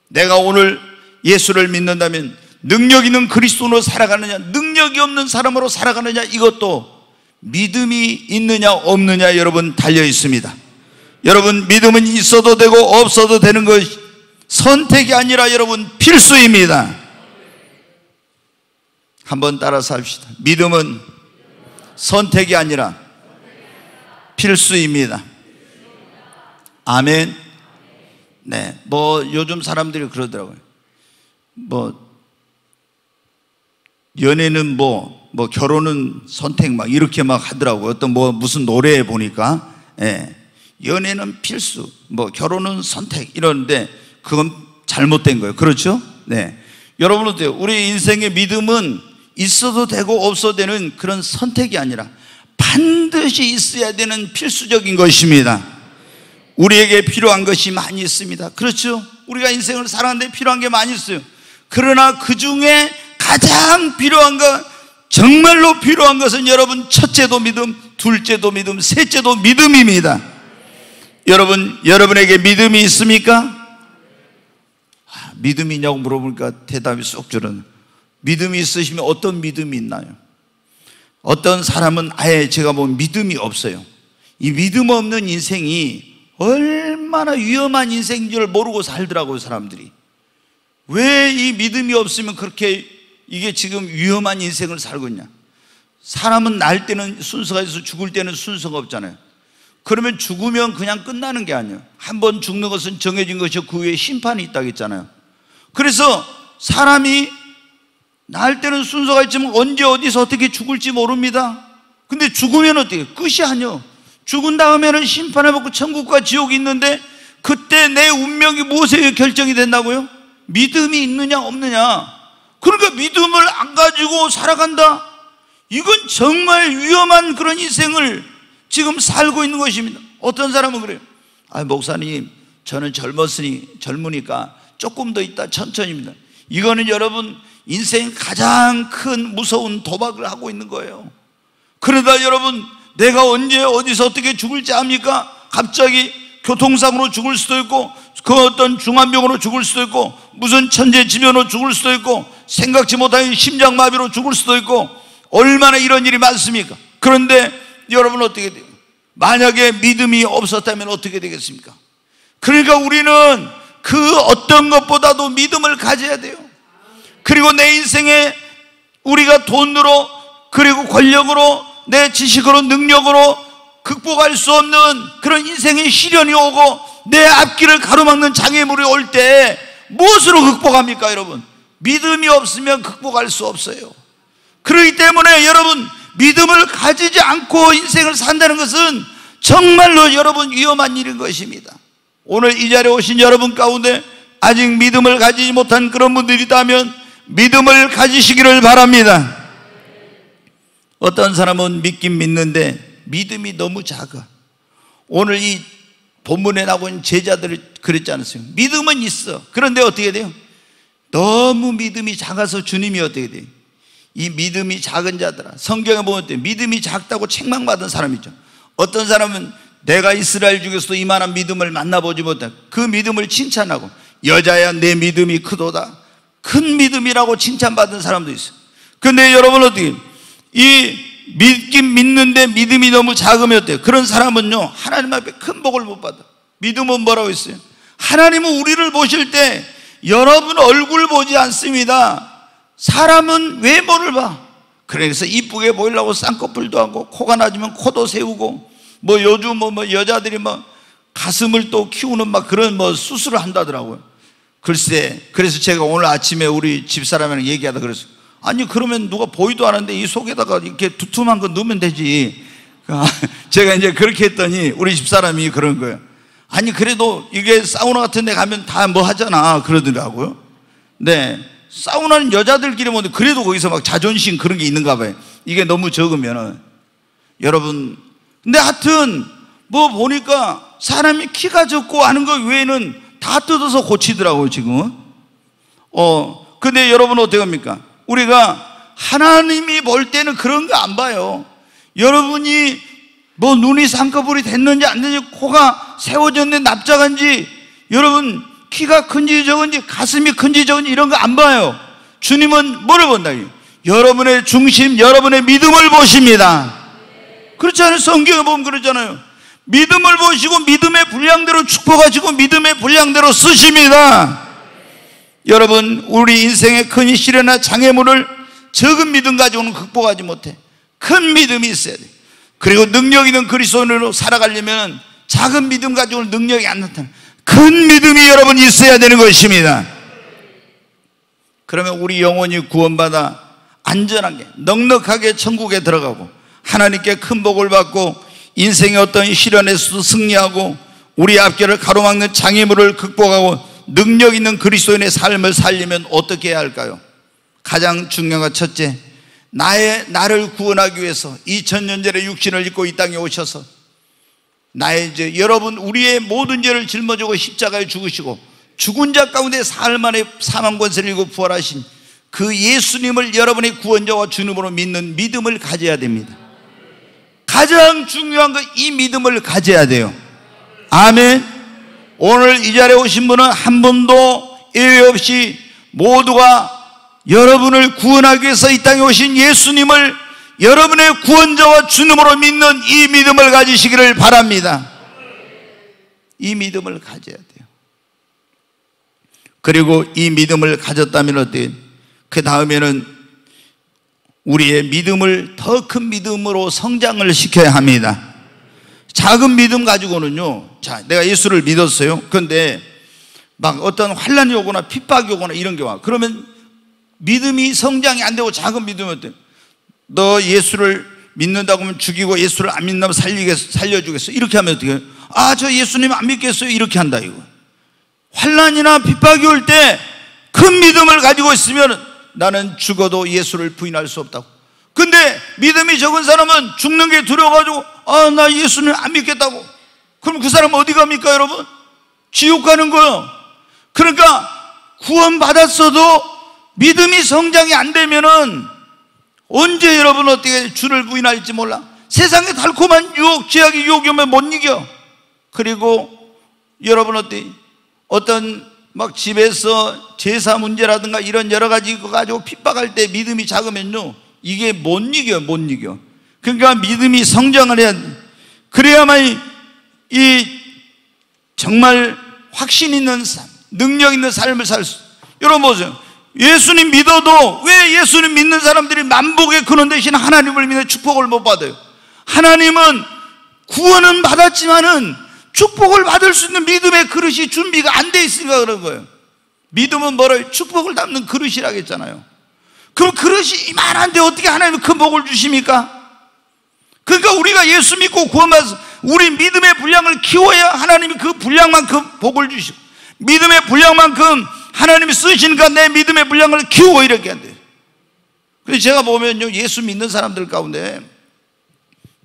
내가 오늘 예수를 믿는다면 능력 있는 그리스도로 살아가느냐, 능력이 없는 사람으로 살아가느냐, 이것도 믿음이 있느냐 없느냐 여러분 달려있습니다. 여러분, 믿음은 있어도 되고 없어도 되는 것이 선택이 아니라 여러분 필수입니다. 한번 따라서 합시다. 믿음은 선택이 아니라 필수입니다. 아멘. 네, 요즘 사람들이 그러더라고요. 연애는 결혼은 선택 이렇게 하더라고요. 어떤 무슨 노래에 보니까, 연애는 필수, 결혼은 선택 이러는데 그건 잘못된 거예요. 그렇죠? 네. 여러분 어때요? 우리 인생의 믿음은 있어도 되고 없어도 되는 그런 선택이 아니라 반드시 있어야 되는 필수적인 것입니다. 우리에게 필요한 것이 많이 있습니다. 그렇죠? 우리가 인생을 살아가는데 필요한 게 많이 있어요. 그러나 그 중에 가장 필요한 것, 정말로 필요한 것은 여러분 첫째도 믿음, 둘째도 믿음, 셋째도 믿음입니다. 여러분, 여러분에게 믿음이 있습니까? 믿음이 있냐고 물어보니까 대답이 쏙 줄어요. 믿음이 있으시면 어떤 믿음이 있나요? 어떤 사람은 아예 제가 보면 믿음이 없어요. 이 믿음 없는 인생이 얼마나 위험한 인생인 줄 모르고 살더라고요, 사람들이. 왜 이 믿음이 없으면 그렇게 이게 지금 위험한 인생을 살고 있냐? 사람은 날 때는 순서가 있어서 죽을 때는 순서가 없잖아요. 그러면 죽으면 그냥 끝나는 게 아니에요. 한 번 죽는 것은 정해진 것이고 그 위에 심판이 있다고 했잖아요. 그래서 사람이 날 때는 순서가 있지만 언제 어디서 어떻게 죽을지 모릅니다. 근데 죽으면 어떻게 해요? 끝이 아니요. 죽은 다음에는 심판을 받고 천국과 지옥이 있는데 그때 내 운명이 무엇에 결정이 된다고요? 믿음이 있느냐 없느냐. 그러니까 믿음을 안 가지고 살아간다? 이건 정말 위험한 그런 인생을 지금 살고 있는 것입니다. 어떤 사람은 그래요. 목사님, 저는 젊으니까 조금 더 있다 천천히입니다. 이거는 여러분 인생 가장 큰 무서운 도박을 하고 있는 거예요. 그러다 여러분 내가 언제 어디서 어떻게 죽을지 압니까? 갑자기 교통사고로 죽을 수도 있고 그 어떤 중환병으로 죽을 수도 있고 무슨 천재지변으로 죽을 수도 있고 생각지 못한 심장마비로 죽을 수도 있고 얼마나 이런 일이 많습니까? 그런데 여러분 어떻게 돼요? 만약에 믿음이 없었다면 어떻게 되겠습니까? 그러니까 우리는 그 어떤 것보다도 믿음을 가져야 돼요. 그리고 내 인생에 우리가 돈으로 그리고 권력으로 내 지식으로 능력으로 극복할 수 없는 그런 인생의 시련이 오고 내 앞길을 가로막는 장애물이 올 때 무엇으로 극복합니까 여러분? 믿음이 없으면 극복할 수 없어요. 그렇기 때문에 여러분 믿음을 가지지 않고 인생을 산다는 것은 정말로 여러분 위험한 일인 것입니다. 오늘 이 자리에 오신 여러분 가운데 아직 믿음을 가지지 못한 그런 분들이 있다면 믿음을 가지시기를 바랍니다. 어떤 사람은 믿긴 믿는데 믿음이 너무 작아. 오늘 이 본문에 나오고 있는 제자들이 그랬지 않았어요? 믿음은 있어. 그런데 어떻게 돼요? 너무 믿음이 작아서 주님이 어떻게 돼요? 이 믿음이 작은 자들아, 성경에 보면 믿음이 작다고 책망받은 사람 있죠. 어떤 사람은 내가 이스라엘 중에서도 이만한 믿음을 만나보지 못한 그 믿음을 칭찬하고 여자야 내 믿음이 크도다, 큰 믿음이라고 칭찬받은 사람도 있어요. 그런데 여러분 어떻게 이 믿긴 믿는데 믿음이 너무 작으면 어때요? 그런 사람은요 하나님 앞에 큰 복을 못 받아. 믿음은 뭐라고 했어요? 하나님은 우리를 보실 때 여러분 얼굴 보지 않습니다. 사람은 외모를 봐. 그래서 이쁘게 보이려고 쌍꺼풀도 하고 코가 낮으면 코도 세우고 뭐 요즘 뭐 여자들이 뭐 가슴을 또 키우는 막 그런 뭐 수술을 한다더라고요. 글쎄, 그래서 제가 오늘 아침에 우리 집사람이랑 얘기하다 그랬어요. 아니 그러면 누가 보이도 않은데 이 속에다가 이렇게 두툼한 거 넣으면 되지. 제가 이제 그렇게 했더니 우리 집사람이 그런 거예요. 아니 그래도 이게 사우나 같은 데 가면 다 뭐 하잖아 그러더라고요. 네, 사우나는 여자들끼리 모는데 그래도 거기서 막 자존심 그런 게 있는가 봐요. 이게 너무 적으면은. 여러분 근데 하여튼 뭐 보니까 사람이 키가 적고 하는 거 외에는 다 뜯어서 고치더라고요 지금은. 근데 여러분 어떻게 합니까? 우리가 하나님이 볼 때는 그런 거 안 봐요. 여러분이 뭐 눈이 쌍꺼풀이 됐는지 안 됐는지, 코가 세워졌는지 납작한지, 여러분 키가 큰지 적은지 가슴이 큰지 적은지 이런 거 안 봐요. 주님은 뭐를 본다? 여러분의 중심, 여러분의 믿음을 보십니다. 그렇지 않아요? 성경에 보면 그러잖아요. 믿음을 보시고 믿음의 분량대로 축복하시고 믿음의 분량대로 쓰십니다. 여러분 우리 인생의 큰 시련이나 장애물을 적은 믿음 가지고는 극복하지 못해. 큰 믿음이 있어야 돼. 그리고 능력 있는 그리스도인으로 살아가려면 작은 믿음 가지고는 능력이 안 나타나. 큰 믿음이 여러분 있어야 되는 것입니다. 그러면 우리 영혼이 구원받아 안전하게 넉넉하게 천국에 들어가고 하나님께 큰 복을 받고 인생의 어떤 시련에서도 승리하고 우리 앞길을 가로막는 장애물을 극복하고 능력 있는 그리스도인의 삶을 살려면 어떻게 해야 할까요? 가장 중요한 것 첫째, 나를 구원하기 위해서 2000년 전에 육신을 입고 이 땅에 오셔서 나의 죄, 여러분 우리의 모든 죄를 짊어지고 십자가에 죽으시고 죽은 자 가운데 사흘 만에 사망 권세를 이고 부활하신 그 예수님을 여러분의 구원자와 주님으로 믿는 믿음을 가져야 됩니다. 가장 중요한 건 이 믿음을 가져야 돼요. 아멘. 오늘 이 자리에 오신 분은 한 번도 예외 없이 모두가 여러분을 구원하기 위해서 이 땅에 오신 예수님을 여러분의 구원자와 주님으로 믿는 이 믿음을 가지시기를 바랍니다. 이 믿음을 가져야 돼요. 그리고 이 믿음을 가졌다면 어때요? 그 다음에는 우리의 믿음을 더 큰 믿음으로 성장을 시켜야 합니다. 작은 믿음 가지고는요, 자, 내가 예수를 믿었어요. 그런데 막 어떤 환란이 오거나 핍박이 오거나 이런 게 와. 그러면 믿음이 성장이 안 되고 작은 믿음은 어때요? 너 예수를 믿는다고 하면 죽이고 예수를 안 믿는다면 살려주겠어. 이렇게 하면 어떻게 해요? 아, 저 예수님 안 믿겠어요. 이렇게 한다 이거. 환란이나 핍박이 올 때 큰 믿음을 가지고 있으면 나는 죽어도 예수를 부인할 수 없다고. 근데 믿음이 적은 사람은 죽는 게 두려워가지고 아, 나 예수님 안 믿겠다고. 그럼 그 사람 어디 갑니까 여러분? 지옥 가는 거예요. 그러니까 구원 받았어도 믿음이 성장이 안 되면은 언제 여러분 어떻게 주를 부인할지 몰라. 세상에 달콤한 유혹, 죄악의 유혹이 오면 못 이겨. 그리고 여러분 어떤 막 집에서 제사 문제라든가 이런 여러 가지 거 가지고 핍박할 때 믿음이 작으면요, 이게 못 이겨. 그러니까 믿음이 성장을 해야 돼. 그래야만 이 정말 확신 있는 삶, 능력 있는 삶을 살 수. 여러분 보세요. 예수님 믿어도 왜 예수님 믿는 사람들이 만복에 그런 대신 하나님을 믿는 축복을 못 받아요? 하나님은 구원은 받았지만은 축복을 받을 수 있는 믿음의 그릇이 준비가 안 돼 있으니까 그런 거예요. 믿음은 뭐래요? 축복을 담는 그릇이라고 했잖아요. 그럼 그릇이 이만한데 어떻게 하나님이 큰 복을 주십니까? 그러니까 우리가 예수 믿고 구원받아서 우리 믿음의 분량을 키워야 하나님이 그 분량만큼 복을 주시고, 믿음의 분량만큼 하나님이 쓰시니까 내 믿음의 분량을 키우고 이렇게 한대요. 그래서 제가 보면요, 예수 믿는 사람들 가운데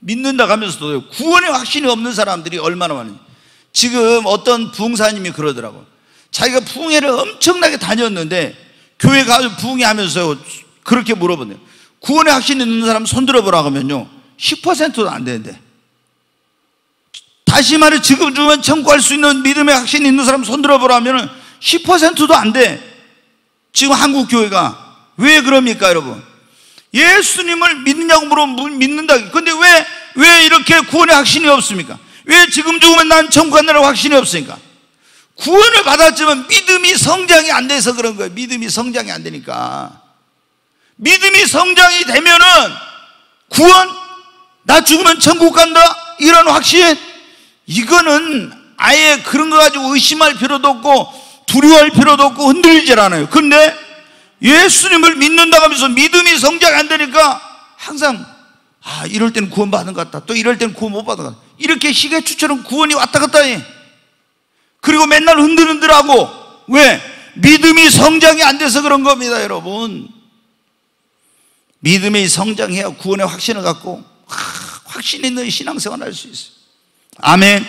믿는다 하면서도 구원의 확신이 없는 사람들이 얼마나 많은지. 지금 어떤 부흥사님이 그러더라고요. 자기가 부흥회를 엄청나게 다녔는데 교회 가서 부흥회 하면서 그렇게 물어보네요. 구원의 확신이 있는 사람 손 들어보라고 하면요, 10%도 안 되는데. 다시 말해, 지금 주면 청구할 수 있는 믿음의 확신이 있는 사람 손 들어보라면 10%도 안 돼. 지금 한국 교회가. 왜 그럽니까 여러분? 예수님을 믿느냐고 물으면 믿는다. 근데 왜 이렇게 구원의 확신이 없습니까? 왜 지금 죽으면 난 천국 간다는 확신이 없습니까? 구원을 받았지만 믿음이 성장이 안 돼서 그런 거예요. 믿음이 성장이 안 되니까. 믿음이 성장이 되면은 구원, 나 죽으면 천국 간다, 이런 확신, 이거는 아예 그런 거 가지고 의심할 필요도 없고 두려워할 필요도 없고 흔들리질 않아요. 근데 예수님을 믿는다고 하면서 믿음이 성장이 안 되니까 항상 이럴 때는 구원 받은 것 같다, 또 이럴 때는 구원 못 받은 것 같다, 이렇게 시계추처럼 구원이 왔다 갔다 해. 그리고 맨날 흔들흔들하고. 왜? 믿음이 성장이 안 돼서 그런 겁니다 여러분. 믿음이 성장해야 구원의 확신을 갖고 확신 있는 신앙생활을 할 수 있어요. 아멘.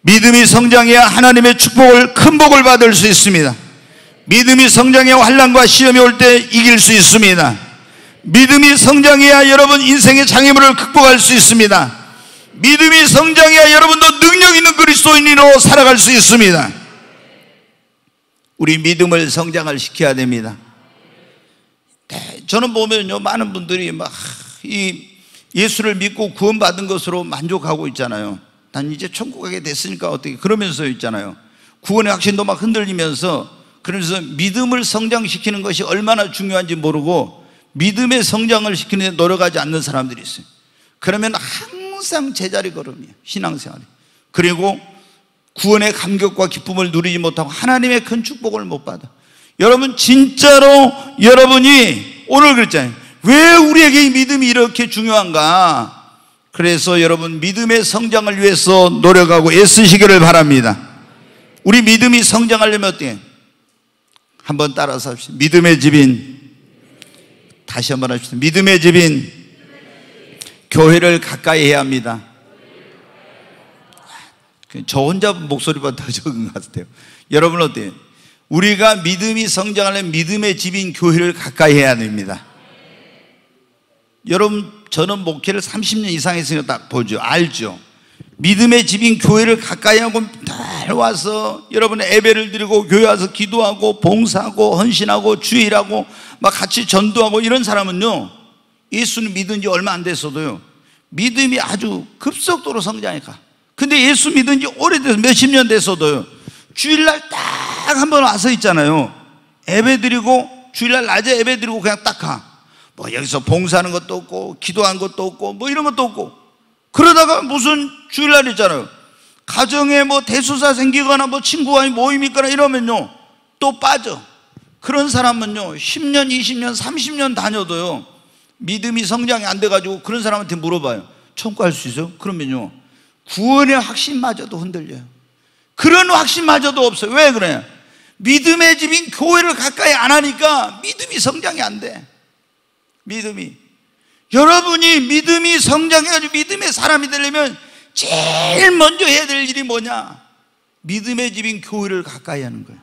믿음이 성장해야 하나님의 축복을, 큰 복을 받을 수 있습니다. 믿음이 성장해야 환난과 시험이 올 때 이길 수 있습니다. 믿음이 성장해야 여러분 인생의 장애물을 극복할 수 있습니다. 믿음이 성장해야 여러분도 능력 있는 그리스도인으로 살아갈 수 있습니다. 우리 믿음을 성장을 시켜야 됩니다. 네, 저는 보면요, 많은 분들이 막 이 예수를 믿고 구원받은 것으로 만족하고 있잖아요. 난 이제 천국 가게 됐으니까 어떻게, 그러면서 있잖아요. 구원의 확신도 막 흔들리면서, 그러면서 믿음을 성장시키는 것이 얼마나 중요한지 모르고 믿음의 성장을 시키는 데 노력하지 않는 사람들이 있어요. 그러면 항상 제자리 걸음이에요, 신앙생활이. 그리고 구원의 감격과 기쁨을 누리지 못하고 하나님의 큰 축복을 못 받아. 여러분 진짜로 여러분이 오늘 그랬잖아요. 왜 우리에게 이 믿음이 이렇게 중요한가? 그래서 여러분 믿음의 성장을 위해서 노력하고 애쓰시기를 바랍니다. 우리 믿음이 성장하려면 어떻게? 한번 따라서 합시다. 믿음의 집인, 다시 한번 합시다. 믿음의 집인 교회를 가까이 해야 합니다. 저 혼자 목소리보다 더 적은 것 같아요. 여러분 어때요? 우리가 믿음이 성장하려면 믿음의 집인 교회를 가까이 해야 됩니다. 여러분 저는 목회를 30년 이상 했으니까 딱 보죠. 알죠. 믿음의 집인 교회를 가까이 하고 늘 와서 여러분 예배를 드리고 교회 와서 기도하고 봉사하고 헌신하고 주일하고 막 같이 전도하고 이런 사람은요, 예수는 믿은 지 얼마 안 됐어도요 믿음이 아주 급속도로 성장해 가. 근데 예수 믿은 지 오래돼서 몇십 년 됐어도요 주일날 딱 한 번 와서 있잖아요, 예배 드리고 주일날 낮에 예배 드리고 그냥 딱 가. 뭐 여기서 봉사하는 것도 없고 기도하는 것도 없고 뭐 이런 것도 없고, 그러다가 무슨 주일날 있잖아요, 가정에 뭐 대소사 생기거나 뭐 친구와의 모임이 있거나 이러면요 또 빠져. 그런 사람은요 10년, 20년, 30년 다녀도요 믿음이 성장이 안 돼가지고 그런 사람한테 물어봐요. 천국할 수 있어요? 그러면요 구원의 확신마저도 흔들려요. 그런 확신마저도 없어요. 왜 그래요? 믿음의 집인 교회를 가까이 안 하니까 믿음이 성장이 안 돼. 믿음이, 여러분이 믿음이 성장해가지고 믿음의 사람이 되려면 제일 먼저 해야 될 일이 뭐냐? 믿음의 집인 교회를 가까이 하는 거예요.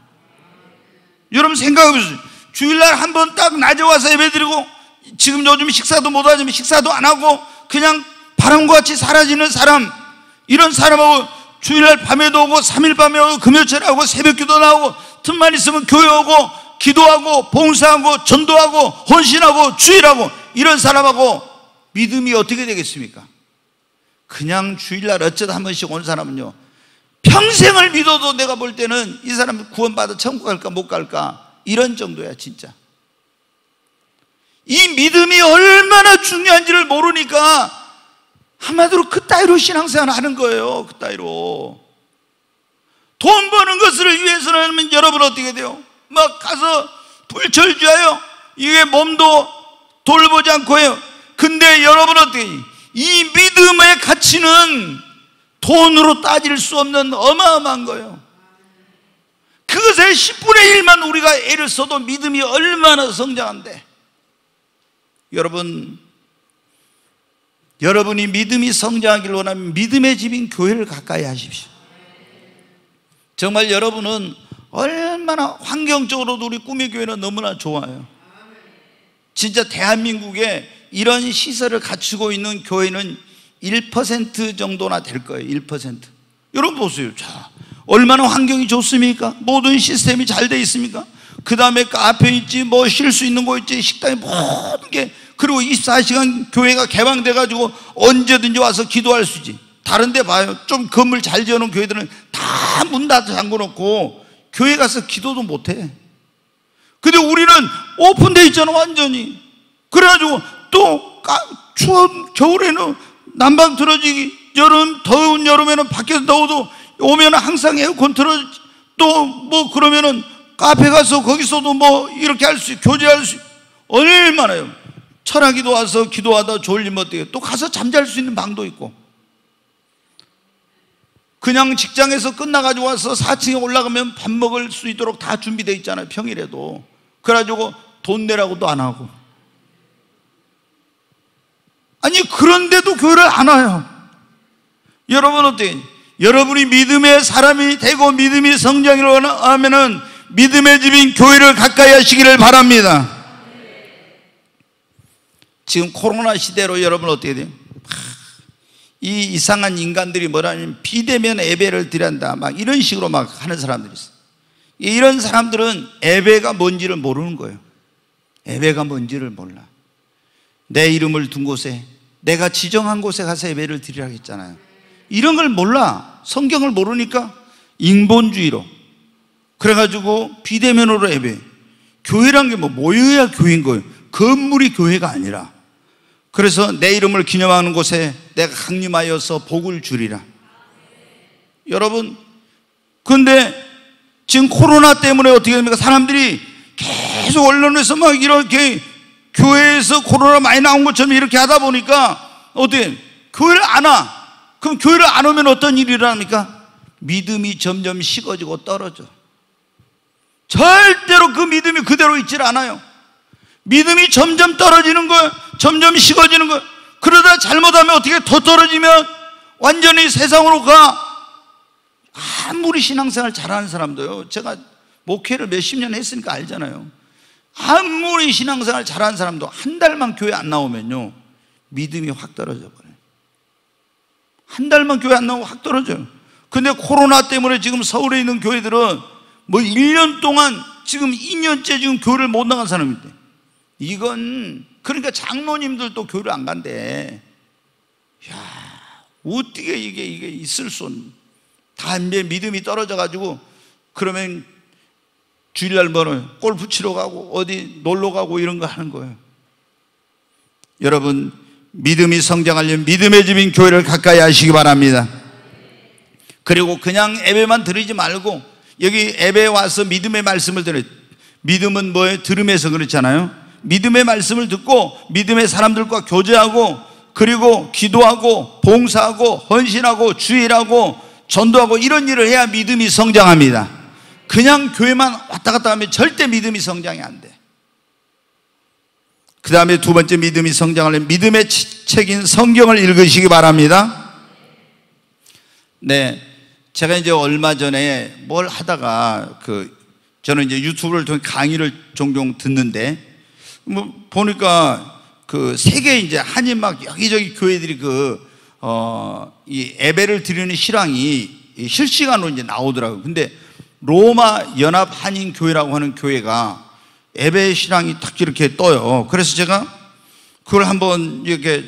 여러분 생각해 보세요. 주일날 한 번 딱 낮에 와서 예배드리고, 지금 요즘 식사도 못 하지만 식사도 안 하고 그냥 바람과 같이 사라지는 사람, 이런 사람하고 주일날 밤에도 오고 3일 밤에 오고 금요일에 오고 새벽기도 나오고 틈만 있으면 교회 오고 기도하고 봉사하고 전도하고 헌신하고 주일하고 이런 사람하고 믿음이 어떻게 되겠습니까? 그냥 주일날 어쩌다 한 번씩 온 사람은요 평생을 믿어도 내가 볼 때는 이 사람 구원받아 천국 갈까 못 갈까 이런 정도야. 진짜 이 믿음이 얼마나 중요한지를 모르니까 한마디로 그따위로 신앙생활 하는 거예요. 그따위로 돈 버는 것을 위해서는 여러분 어떻게 돼요? 막 가서 불철주하여 이게 몸도 돌보지 않고 해요. 근데 여러분 어떻게 해요? 이 믿음의 가치는 돈으로 따질 수 없는 어마어마한 거예요. 그것의 10분의 1만 우리가 애를 써도 믿음이 얼마나 성장한데. 여러분이 믿음이 성장하기를 원하면 믿음의 집인 교회를 가까이 하십시오. 정말 여러분은 얼마나 환경적으로도 우리 꿈의 교회는 너무나 좋아요. 진짜 대한민국에 이런 시설을 갖추고 있는 교회는 1% 정도나 될 거예요. 1%. 여러분 보세요. 자, 얼마나 환경이 좋습니까? 모든 시스템이 잘 돼 있습니까? 그 다음에 카페 있지, 뭐 쉴 수 있는 거 있지, 식당이 모든 게, 그리고 24시간 교회가 개방돼 가지고 언제든지 와서 기도할 수 있지. 다른 데 봐요. 좀 건물 잘 지어놓은 교회들은 다 문 닫아 잠궈놓고 교회 가서 기도도 못해. 근데 우리는 오픈돼 있잖아 완전히. 그래가지고 또 추운 겨울에는 난방 틀어지기, 더운 여름에는 밖에서 더워도 오면 항상 에어컨 틀어지지. 또 뭐 그러면은 카페 가서 거기서도 뭐 이렇게 할 수 있고 교제할 수 있고 얼마나요. 철학기도 와서 기도하다 졸리면 어때요? 또 가서 잠잘 수 있는 방도 있고. 그냥 직장에서 끝나가지고 와서 4층에 올라가면 밥 먹을 수 있도록 다 준비되어 있잖아요. 평일에도. 그래가지고 돈 내라고도 안 하고. 아니 그런데도 교회를 안 와요. 여러분 어때요? 여러분이 믿음의 사람이 되고 믿음이 성장을 원하면은 믿음의 집인 교회를 가까이 하시기를 바랍니다. 지금 코로나 시대로 여러분 어떻게 돼요? 이 이상한 인간들이 뭐라냐면 비대면 예배를 드린다 막 이런 식으로 막 하는 사람들이 있어요. 이런 사람들은 예배가 뭔지를 모르는 거예요. 예배가 뭔지를 몰라. 내 이름을 둔 곳에, 내가 지정한 곳에 가서 예배를 드리라고 했잖아요. 이런 걸 몰라. 성경을 모르니까 인본주의로 그래가지고 비대면으로 예배. 교회란 게 뭐 모여야 교회인 거예요. 건물이 교회가 아니라. 그래서 내 이름을 기념하는 곳에 내가 강림하여서 복을 주리라. 여러분, 근데 지금 코로나 때문에 어떻게 됩니까? 사람들이 계속 언론에서 막 이렇게 교회에서 코로나 많이 나온 것처럼 이렇게 하다 보니까 어떻게 교회를 안 와. 그럼 교회를 안 오면 어떤 일이 일어납니까? 믿음이 점점 식어지고 떨어져. 절대로 그 믿음이 그대로 있질 않아요. 믿음이 점점 떨어지는 거예요. 점점 식어지는 거예요. 그러다 잘못하면 어떻게 더 떨어지면 완전히 세상으로 가. 아무리 신앙생활 잘하는 사람도요, 제가 목회를 몇십 년 했으니까 알잖아요. 아무리 신앙생활 잘하는 사람도 한 달만 교회 안 나오면요 믿음이 확 떨어져 버려요. 한 달만 교회 안 나오고 확 떨어져요. 근데 코로나 때문에 지금 서울에 있는 교회들은 뭐 1년 동안 지금 2년째 지금 교회를 못 나간 사람인데, 이건 그러니까 장로님들도 교회를 안 간대. 야, 어떻게 이게 있을 수 없는, 다 이제 믿음이 떨어져가지고 그러면 주일날 뭐는 골프 치러 가고 어디 놀러 가고 이런 거 하는 거예요. 여러분, 믿음이 성장하려면 믿음의 집인 교회를 가까이 하시기 바랍니다. 그리고 그냥 예배만 들으지 말고 여기 예배에 와서 믿음의 말씀을 들어요. 믿음은 뭐예요? 들음에서 그렇잖아요. 믿음의 말씀을 듣고 믿음의 사람들과 교제하고, 그리고 기도하고 봉사하고 헌신하고 주일하고 전도하고 이런 일을 해야 믿음이 성장합니다. 그냥 교회만 왔다 갔다 하면 절대 믿음이 성장이 안 돼. 그 다음에 두 번째 믿음이 성장하려면 믿음의 책인 성경을 읽으시기 바랍니다. 네, 제가 이제 얼마 전에 뭘 하다가 저는 이제 유튜브를 통해 강의를 종종 듣는데, 뭐 보니까 세계 이제 한인 막 여기저기 교회들이 이 예배를 드리는 실황이 실시간으로 이제 나오더라고요. 근데 로마 연합 한인 교회라고 하는 교회가 예배 실황이 딱 이렇게 떠요. 그래서 제가 그걸 한번 이렇게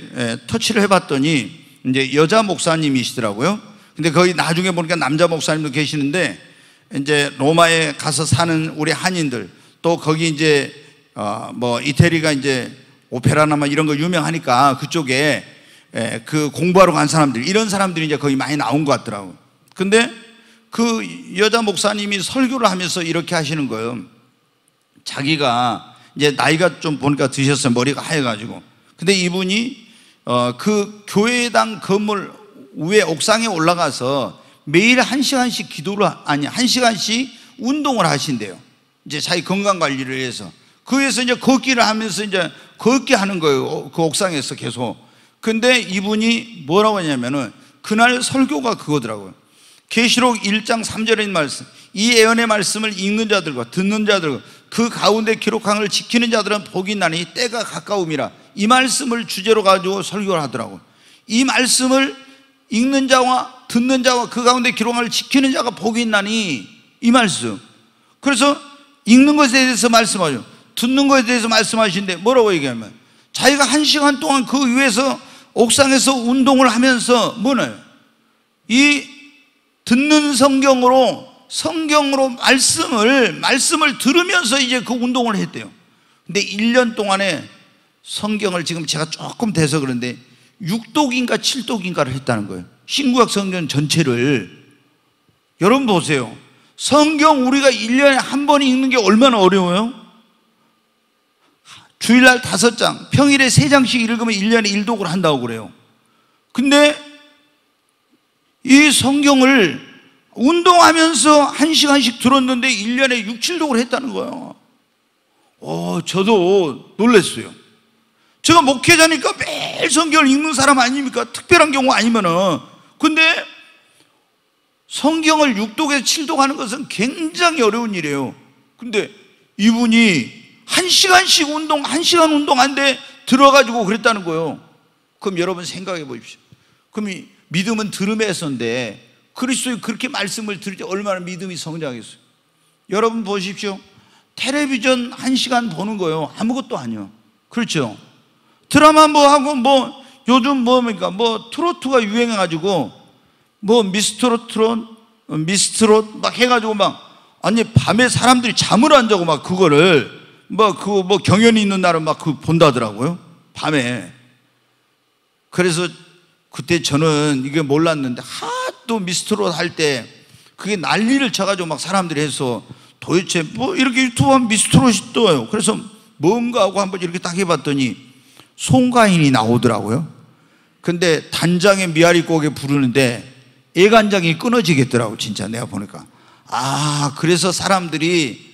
터치를 해봤더니 이제 여자 목사님이시더라고요. 근데 거기 나중에 보니까 남자 목사님도 계시는데, 이제 로마에 가서 사는 우리 한인들, 또 거기 이제 뭐 이태리가 이제 오페라나 막 이런 거 유명하니까 그쪽에 그 공부하러 간 사람들, 이런 사람들이 이제 거기 많이 나온 것 같더라고요. 근데 그 여자 목사님이 설교를 하면서 이렇게 하시는 거예요. 자기가 이제 나이가 좀 보니까 드셨어요. 머리가 하얘가지고. 근데 이분이 그 교회당 건물 위에 옥상에 올라가서 매일 1시간씩 한 1시간씩 운동을 하신대요. 이제 자기 건강 관리를 위해서. 거기에서 이제 걷기를 하면서 이제 걷기 하는 거예요. 그 옥상에서 계속. 근데 이분이 뭐라고 하냐면은 그날 설교가 그거더라고요. 계시록 1장 3절에 있는 말씀, 이 예언의 말씀을 읽는 자들과 듣는 자들과 그 가운데 기록한 걸 지키는 자들은 복이 있나니 때가 가까움이라, 이 말씀을 주제로 가지고 설교를 하더라고요. 이 말씀을 읽는 자와 듣는 자와 그 가운데 기록한 걸 지키는 자가 복이 있나니, 이 말씀. 그래서 읽는 것에 대해서 말씀하죠. 듣는 것에 대해서 말씀하시는데 뭐라고 얘기하면, 자기가 1시간 동안 그 위에서 옥상에서 운동을 하면서 뭐는 이 듣는 성경으로 말씀을 들으면서 이제 그 운동을 했대요. 근데 1년 동안에 성경을 지금 제가 조금 돼서 그런데 6독인가 7독인가를 했다는 거예요. 신구약 성경 전체를. 여러분 보세요. 성경 우리가 1년에 한 번 읽는 게 얼마나 어려워요? 주일날 5장, 평일에 3장씩 읽으면 1년에 1독을 한다고 그래요. 근데 이 성경을 운동하면서 1시간씩 들었는데 1년에 6, 7독을 했다는 거예요. 저도 놀랐어요. 제가 목회자니까 매일 성경을 읽는 사람 아닙니까? 특별한 경우 아니면은. 근데 성경을 6독에서 7독 하는 것은 굉장히 어려운 일이에요. 근데 이분이 1시간씩 운동, 1시간 운동한데 들어가지고 그랬다는 거예요. 그럼 여러분 생각해 보십시오. 그럼 이 믿음은 들음에서인데 그리스도의 그렇게 말씀을 들을 때 얼마나 믿음이 성장했어요. 여러분 보십시오. 텔레비전 1시간 보는 거예요. 아무것도 아니요. 그렇죠? 드라마 뭐 하고 뭐 요즘 뭡니까? 뭐 트로트가 유행해가지고 뭐 미스트롯 막 해가지고 막 아니 밤에 사람들이 잠을 안 자고 막 그거를 뭐 경연이 있는 날은 막 그거 본다더라고요. 밤에. 그래서 그때 저는 이게 몰랐는데 하도 미스트롯 할 때 그게 난리를 쳐가지고 막 사람들이 해서 도대체 뭐 이렇게 유튜브 하면 미스트롯이 떠요. 그래서 뭔가 하고 한번 이렇게 딱 해봤더니 송가인이 나오더라고요. 근데 단장의 미아리 곡에 부르는데 애간장이 끊어지겠더라고. 진짜 내가 보니까. 그래서 사람들이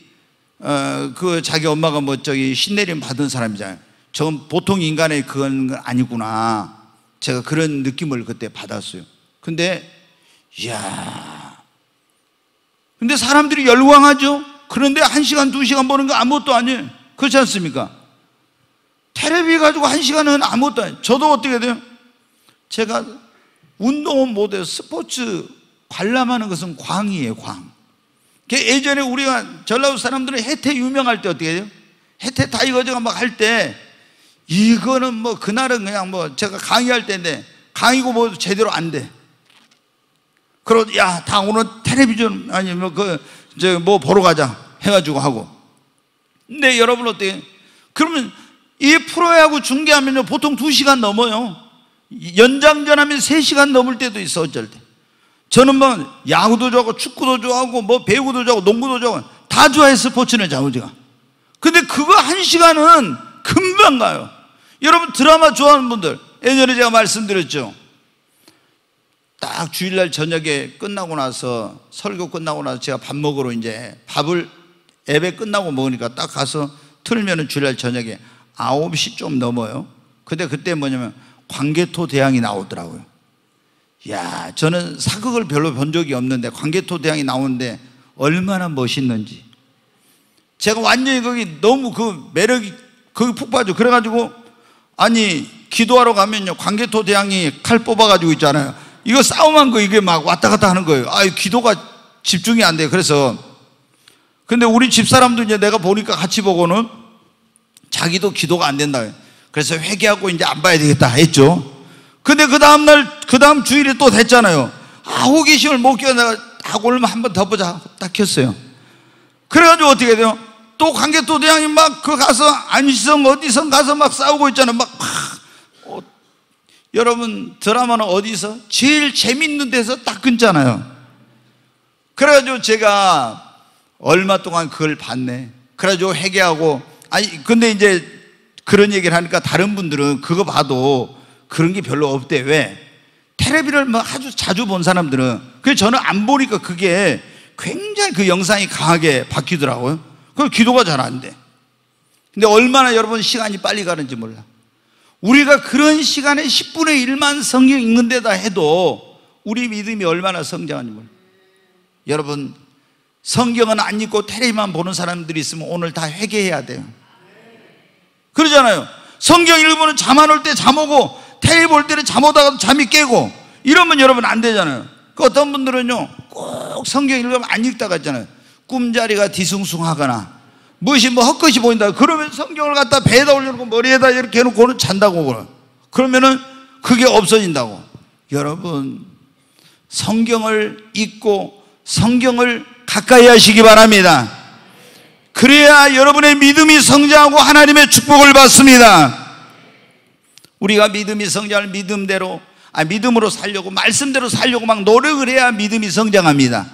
그 자기 엄마가 뭐 신내림 받은 사람이잖아요. 저건 보통 인간의 그건 아니구나. 제가 그런 느낌을 그때 받았어요. 근데 근데 사람들이 열광하죠. 그런데 1시간, 2시간 보는 거 아무것도 아니에요. 그렇지 않습니까? 텔레비 가지고 1시간은 아무것도 아니에요. 저도 어떻게 돼요? 제가 운동은 못해요. 스포츠 관람하는 것은 광이에요, 광. 예전에 우리가 전라도 사람들은 해태 유명할 때 어떻게 해요? 해태 타이거즈가 막 할 때, 이거는 뭐 그날은 그냥 뭐 제가 강의할 때인데 강의고 뭐 제대로 안 돼. 그러고 야, 다 오늘 텔레비전 아니면 뭐 보러 가자 해가지고 하고. 근데 여러분 어때요? 그러면 이 프로야구 중계하면요 보통 2시간 넘어요. 연장전 하면 3시간 넘을 때도 있어. 어쩔 때 저는 뭐 야구도 좋아하고 축구도 좋아하고 뭐 배구도 좋아하고 농구도 좋아하고 다 좋아해. 스포츠는 자우지가. 근데 그거 1시간은 금방 가요. 여러분 드라마 좋아하는 분들, 예전에 제가 말씀드렸죠. 딱 주일날 저녁에 끝나고 나서, 설교 끝나고 나서 제가 밥 먹으러 이제 밥을 예배 끝나고 먹으니까 딱 가서 틀면은 주일날 저녁에 9시 좀 넘어요. 근데 그때 뭐냐면 광개토 대왕이 나오더라고요. 야, 저는 사극을 별로 본 적이 없는데 광개토 대왕이 나오는데 얼마나 멋있는지. 제가 완전히 거기 너무 그 매력이 거기 푹 빠져. 그래가지고 아니 기도하러 가면요 광개토 대왕이 칼 뽑아가지고 있잖아요. 이거 싸움한 거 이게 막 왔다 갔다 하는 거예요. 아, 기도가 집중이 안 돼요. 그래서 근데 우리 집사람도 이제 내가 보니까 같이 보고는 자기도 기도가 안 된다. 그래서 회개하고 이제 안 봐야 되겠다 했죠. 근데 그 다음날, 그 다음 주일에 또 됐잖아요. 아, 호기심을 못 껴. 내가 딱 오늘 한번 더 보자. 딱 켰어요. 그래가지고 어떻게 돼요? 또 광개토 대왕이 막 그 가서 안시성 어디선 가서 막 싸우고 있잖아요. 여러분 드라마는 어디서? 제일 재밌는 데서 딱 끊잖아요. 그래가지고 제가 얼마 동안 그걸 봤네. 그래가지고 회개하고, 아니 근데 이제 그런 얘기를 하니까 다른 분들은 그거 봐도 그런 게 별로 없대. 왜? 텔레비를 뭐 아주 자주 본 사람들은. 그래서 저는 안 보니까 그게 굉장히 그 영상이 강하게 바뀌더라고요. 그럼 기도가 잘 안 돼. 근데 얼마나 여러분 시간이 빨리 가는지 몰라. 우리가 그런 시간에 10분의 1만 성경 읽는 데다 해도 우리 믿음이 얼마나 성장하는지 몰라. 여러분 성경은 안 읽고 텔레비만 보는 사람들이 있으면 오늘 다 회개해야 돼요. 그러잖아요. 성경 읽으면 잠 안 올 때 잠 오고 텔레비 볼 때는 잠 오다가도 잠이 깨고 이러면 여러분 안 되잖아요. 그 어떤 분들은요 꼭 성경 읽으면 안 읽다가 있잖아요. 꿈자리가 뒤숭숭하거나 무엇이 뭐 헛것이 보인다. 그러면 성경을 갖다 배에다 올려놓고 머리에다 이렇게 해놓고는 잔다고. 그러면은 그게 없어진다고. 여러분 성경을 읽고 성경을 가까이 하시기 바랍니다. 그래야 여러분의 믿음이 성장하고 하나님의 축복을 받습니다. 우리가 믿음이 성장을 믿음으로 살려고, 말씀대로 살려고 막 노력을 해야 믿음이 성장합니다.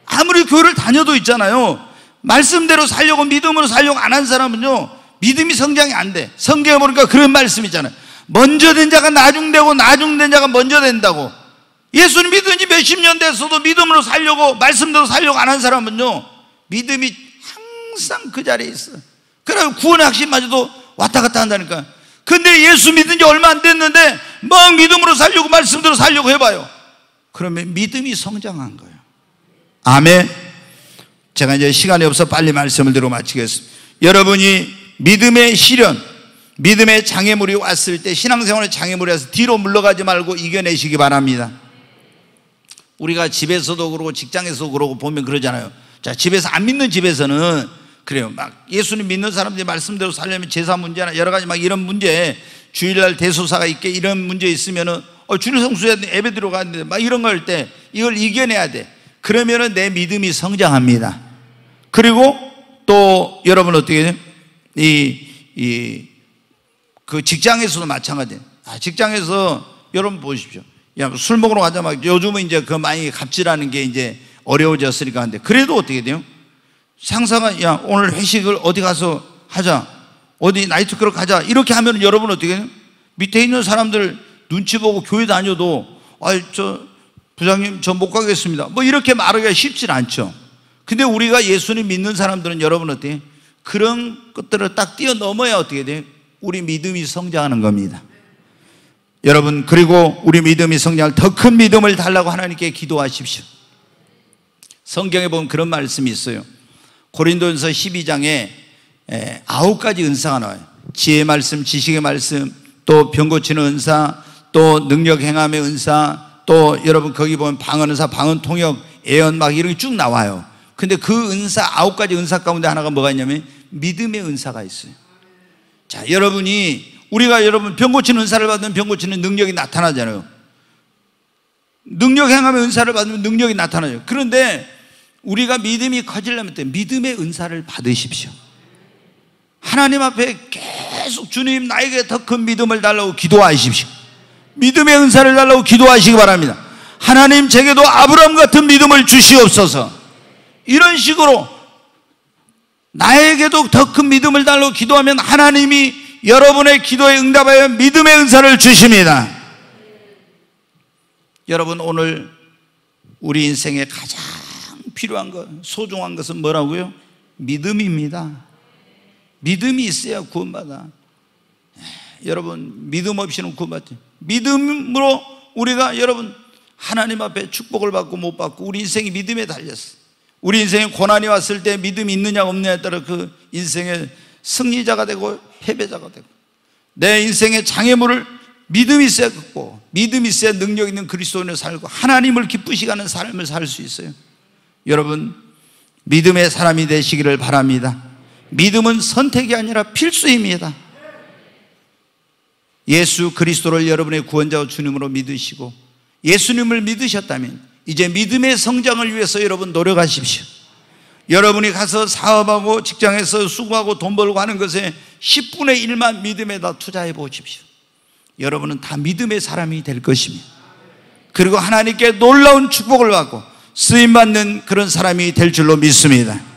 아무리 교회를 다녀도 있잖아요. 말씀대로 살려고, 믿음으로 살려고 안 한 사람은요 믿음이 성장이 안 돼. 성경에 보니까 그런 말씀 있잖아요. 먼저 된 자가 나중되고 나중된 자가 먼저 된다고. 예수님 믿은 지 몇십 년 됐어도 믿음으로 살려고, 말씀대로 살려고 안 한 사람은요 믿음이 항상 그 자리에 있어. 그래서 구원의 확신마저도 왔다 갔다 한다니까. 근데 예수 믿은 지 얼마 안 됐는데 막 믿음으로 살려고, 말씀대로 살려고 해봐요. 그러면 믿음이 성장한 거예요. 아멘. 제가 이제 시간이 없어 빨리 말씀을 드리고 마치겠습니다. 여러분이 믿음의 시련, 믿음의 장애물이 왔을 때, 신앙생활의 장애물이 와서 뒤로 물러가지 말고 이겨내시기 바랍니다. 우리가 집에서도 그러고 직장에서도 그러고 보면 그러잖아요. 자, 집에서 안 믿는 집에서는 그래요. 막 예수님 믿는 사람들이 말씀대로 살려면 제사 문제나 여러 가지 막 이런 문제, 주일날 대소사가 있게 이런 문제 있으면은 주일 성수해야 돼, 예배 들어가야 돼, 막 이런 거 할 때 이걸 이겨내야 돼. 그러면은 내 믿음이 성장합니다. 그리고 또 여러분 어떻게 해요? 그 직장에서도 마찬가지예요. 직장에서 여러분 보십시오. 야, 술 먹으러 가자 막 요즘은 이제 그 많이 갑질하는 게 이제 어려워졌으니까 하는데, 그래도 어떻게 돼요? 상사가 야, 오늘 회식을 어디 가서 하자, 어디 나이트클럽 가자, 이렇게 하면 여러분 어떻게 해요? 밑에 있는 사람들 눈치 보고 교회 다녀도 부장님 저 못 가겠습니다 뭐 이렇게 말하기가 쉽지 않죠. 근데 우리가 예수님 믿는 사람들은 여러분 어때요? 그런 것들을 딱 뛰어넘어야 어떻게 돼요? 우리 믿음이 성장하는 겁니다. 여러분, 그리고 우리 믿음이 성장할 더 큰 믿음을 달라고 하나님께 기도하십시오. 성경에 보면 그런 말씀이 있어요. 고린도전서 12장에 9가지 은사가 나와요. 지혜의 말씀, 지식의 말씀, 또 병 고치는 은사, 또 능력 행함의 은사, 또 여러분 거기 보면 방언은사, 방언통역, 예언 막 이런 게 쭉 나와요. 근데 그 은사 9가지 은사 가운데 하나가 뭐가 있냐면 믿음의 은사가 있어요. 자, 우리가 여러분 병 고치는 은사를 받으면 병 고치는 능력이 나타나잖아요. 능력 행하면 은사를 받으면 능력이 나타나죠. 그런데 우리가 믿음이 커지려면 믿음의 은사를 받으십시오. 하나님 앞에 계속 주님 나에게 더 큰 믿음을 달라고 기도하십시오. 믿음의 은사를 달라고 기도하시기 바랍니다. 하나님 제게도 아브라함 같은 믿음을 주시옵소서. 이런 식으로 나에게도 더 큰 믿음을 달라고 기도하면 하나님이 여러분의 기도에 응답하여 믿음의 은사를 주십니다. 여러분, 오늘 우리 인생에 가장 필요한 것, 소중한 것은 뭐라고요? 믿음입니다. 믿음이 있어야 구원받아. 여러분, 믿음 없이는 구원받지. 믿음으로 우리가 여러분 하나님 앞에 축복을 받고 못 받고, 우리 인생이 믿음에 달렸어. 우리 인생에 고난이 왔을 때 믿음이 있느냐 없느냐에 따라 그 인생의 승리자가 되고 패배자가 되고, 내 인생의 장애물을 믿음이 있어야 걷고, 믿음이 있어야 능력 있는 그리스도인으로 살고 하나님을 기쁘시게 하는 삶을 살 수 있어요. 여러분, 믿음의 사람이 되시기를 바랍니다. 믿음은 선택이 아니라 필수입니다. 예수 그리스도를 여러분의 구원자와 주님으로 믿으시고 예수님을 믿으셨다면 이제 믿음의 성장을 위해서 여러분 노력하십시오. 여러분이 가서 사업하고 직장에서 수고하고 돈 벌고 하는 것에 10분의 1만 믿음에다 투자해 보십시오. 여러분은 다 믿음의 사람이 될 것입니다. 그리고 하나님께 놀라운 축복을 받고 쓰임받는 그런 사람이 될 줄로 믿습니다.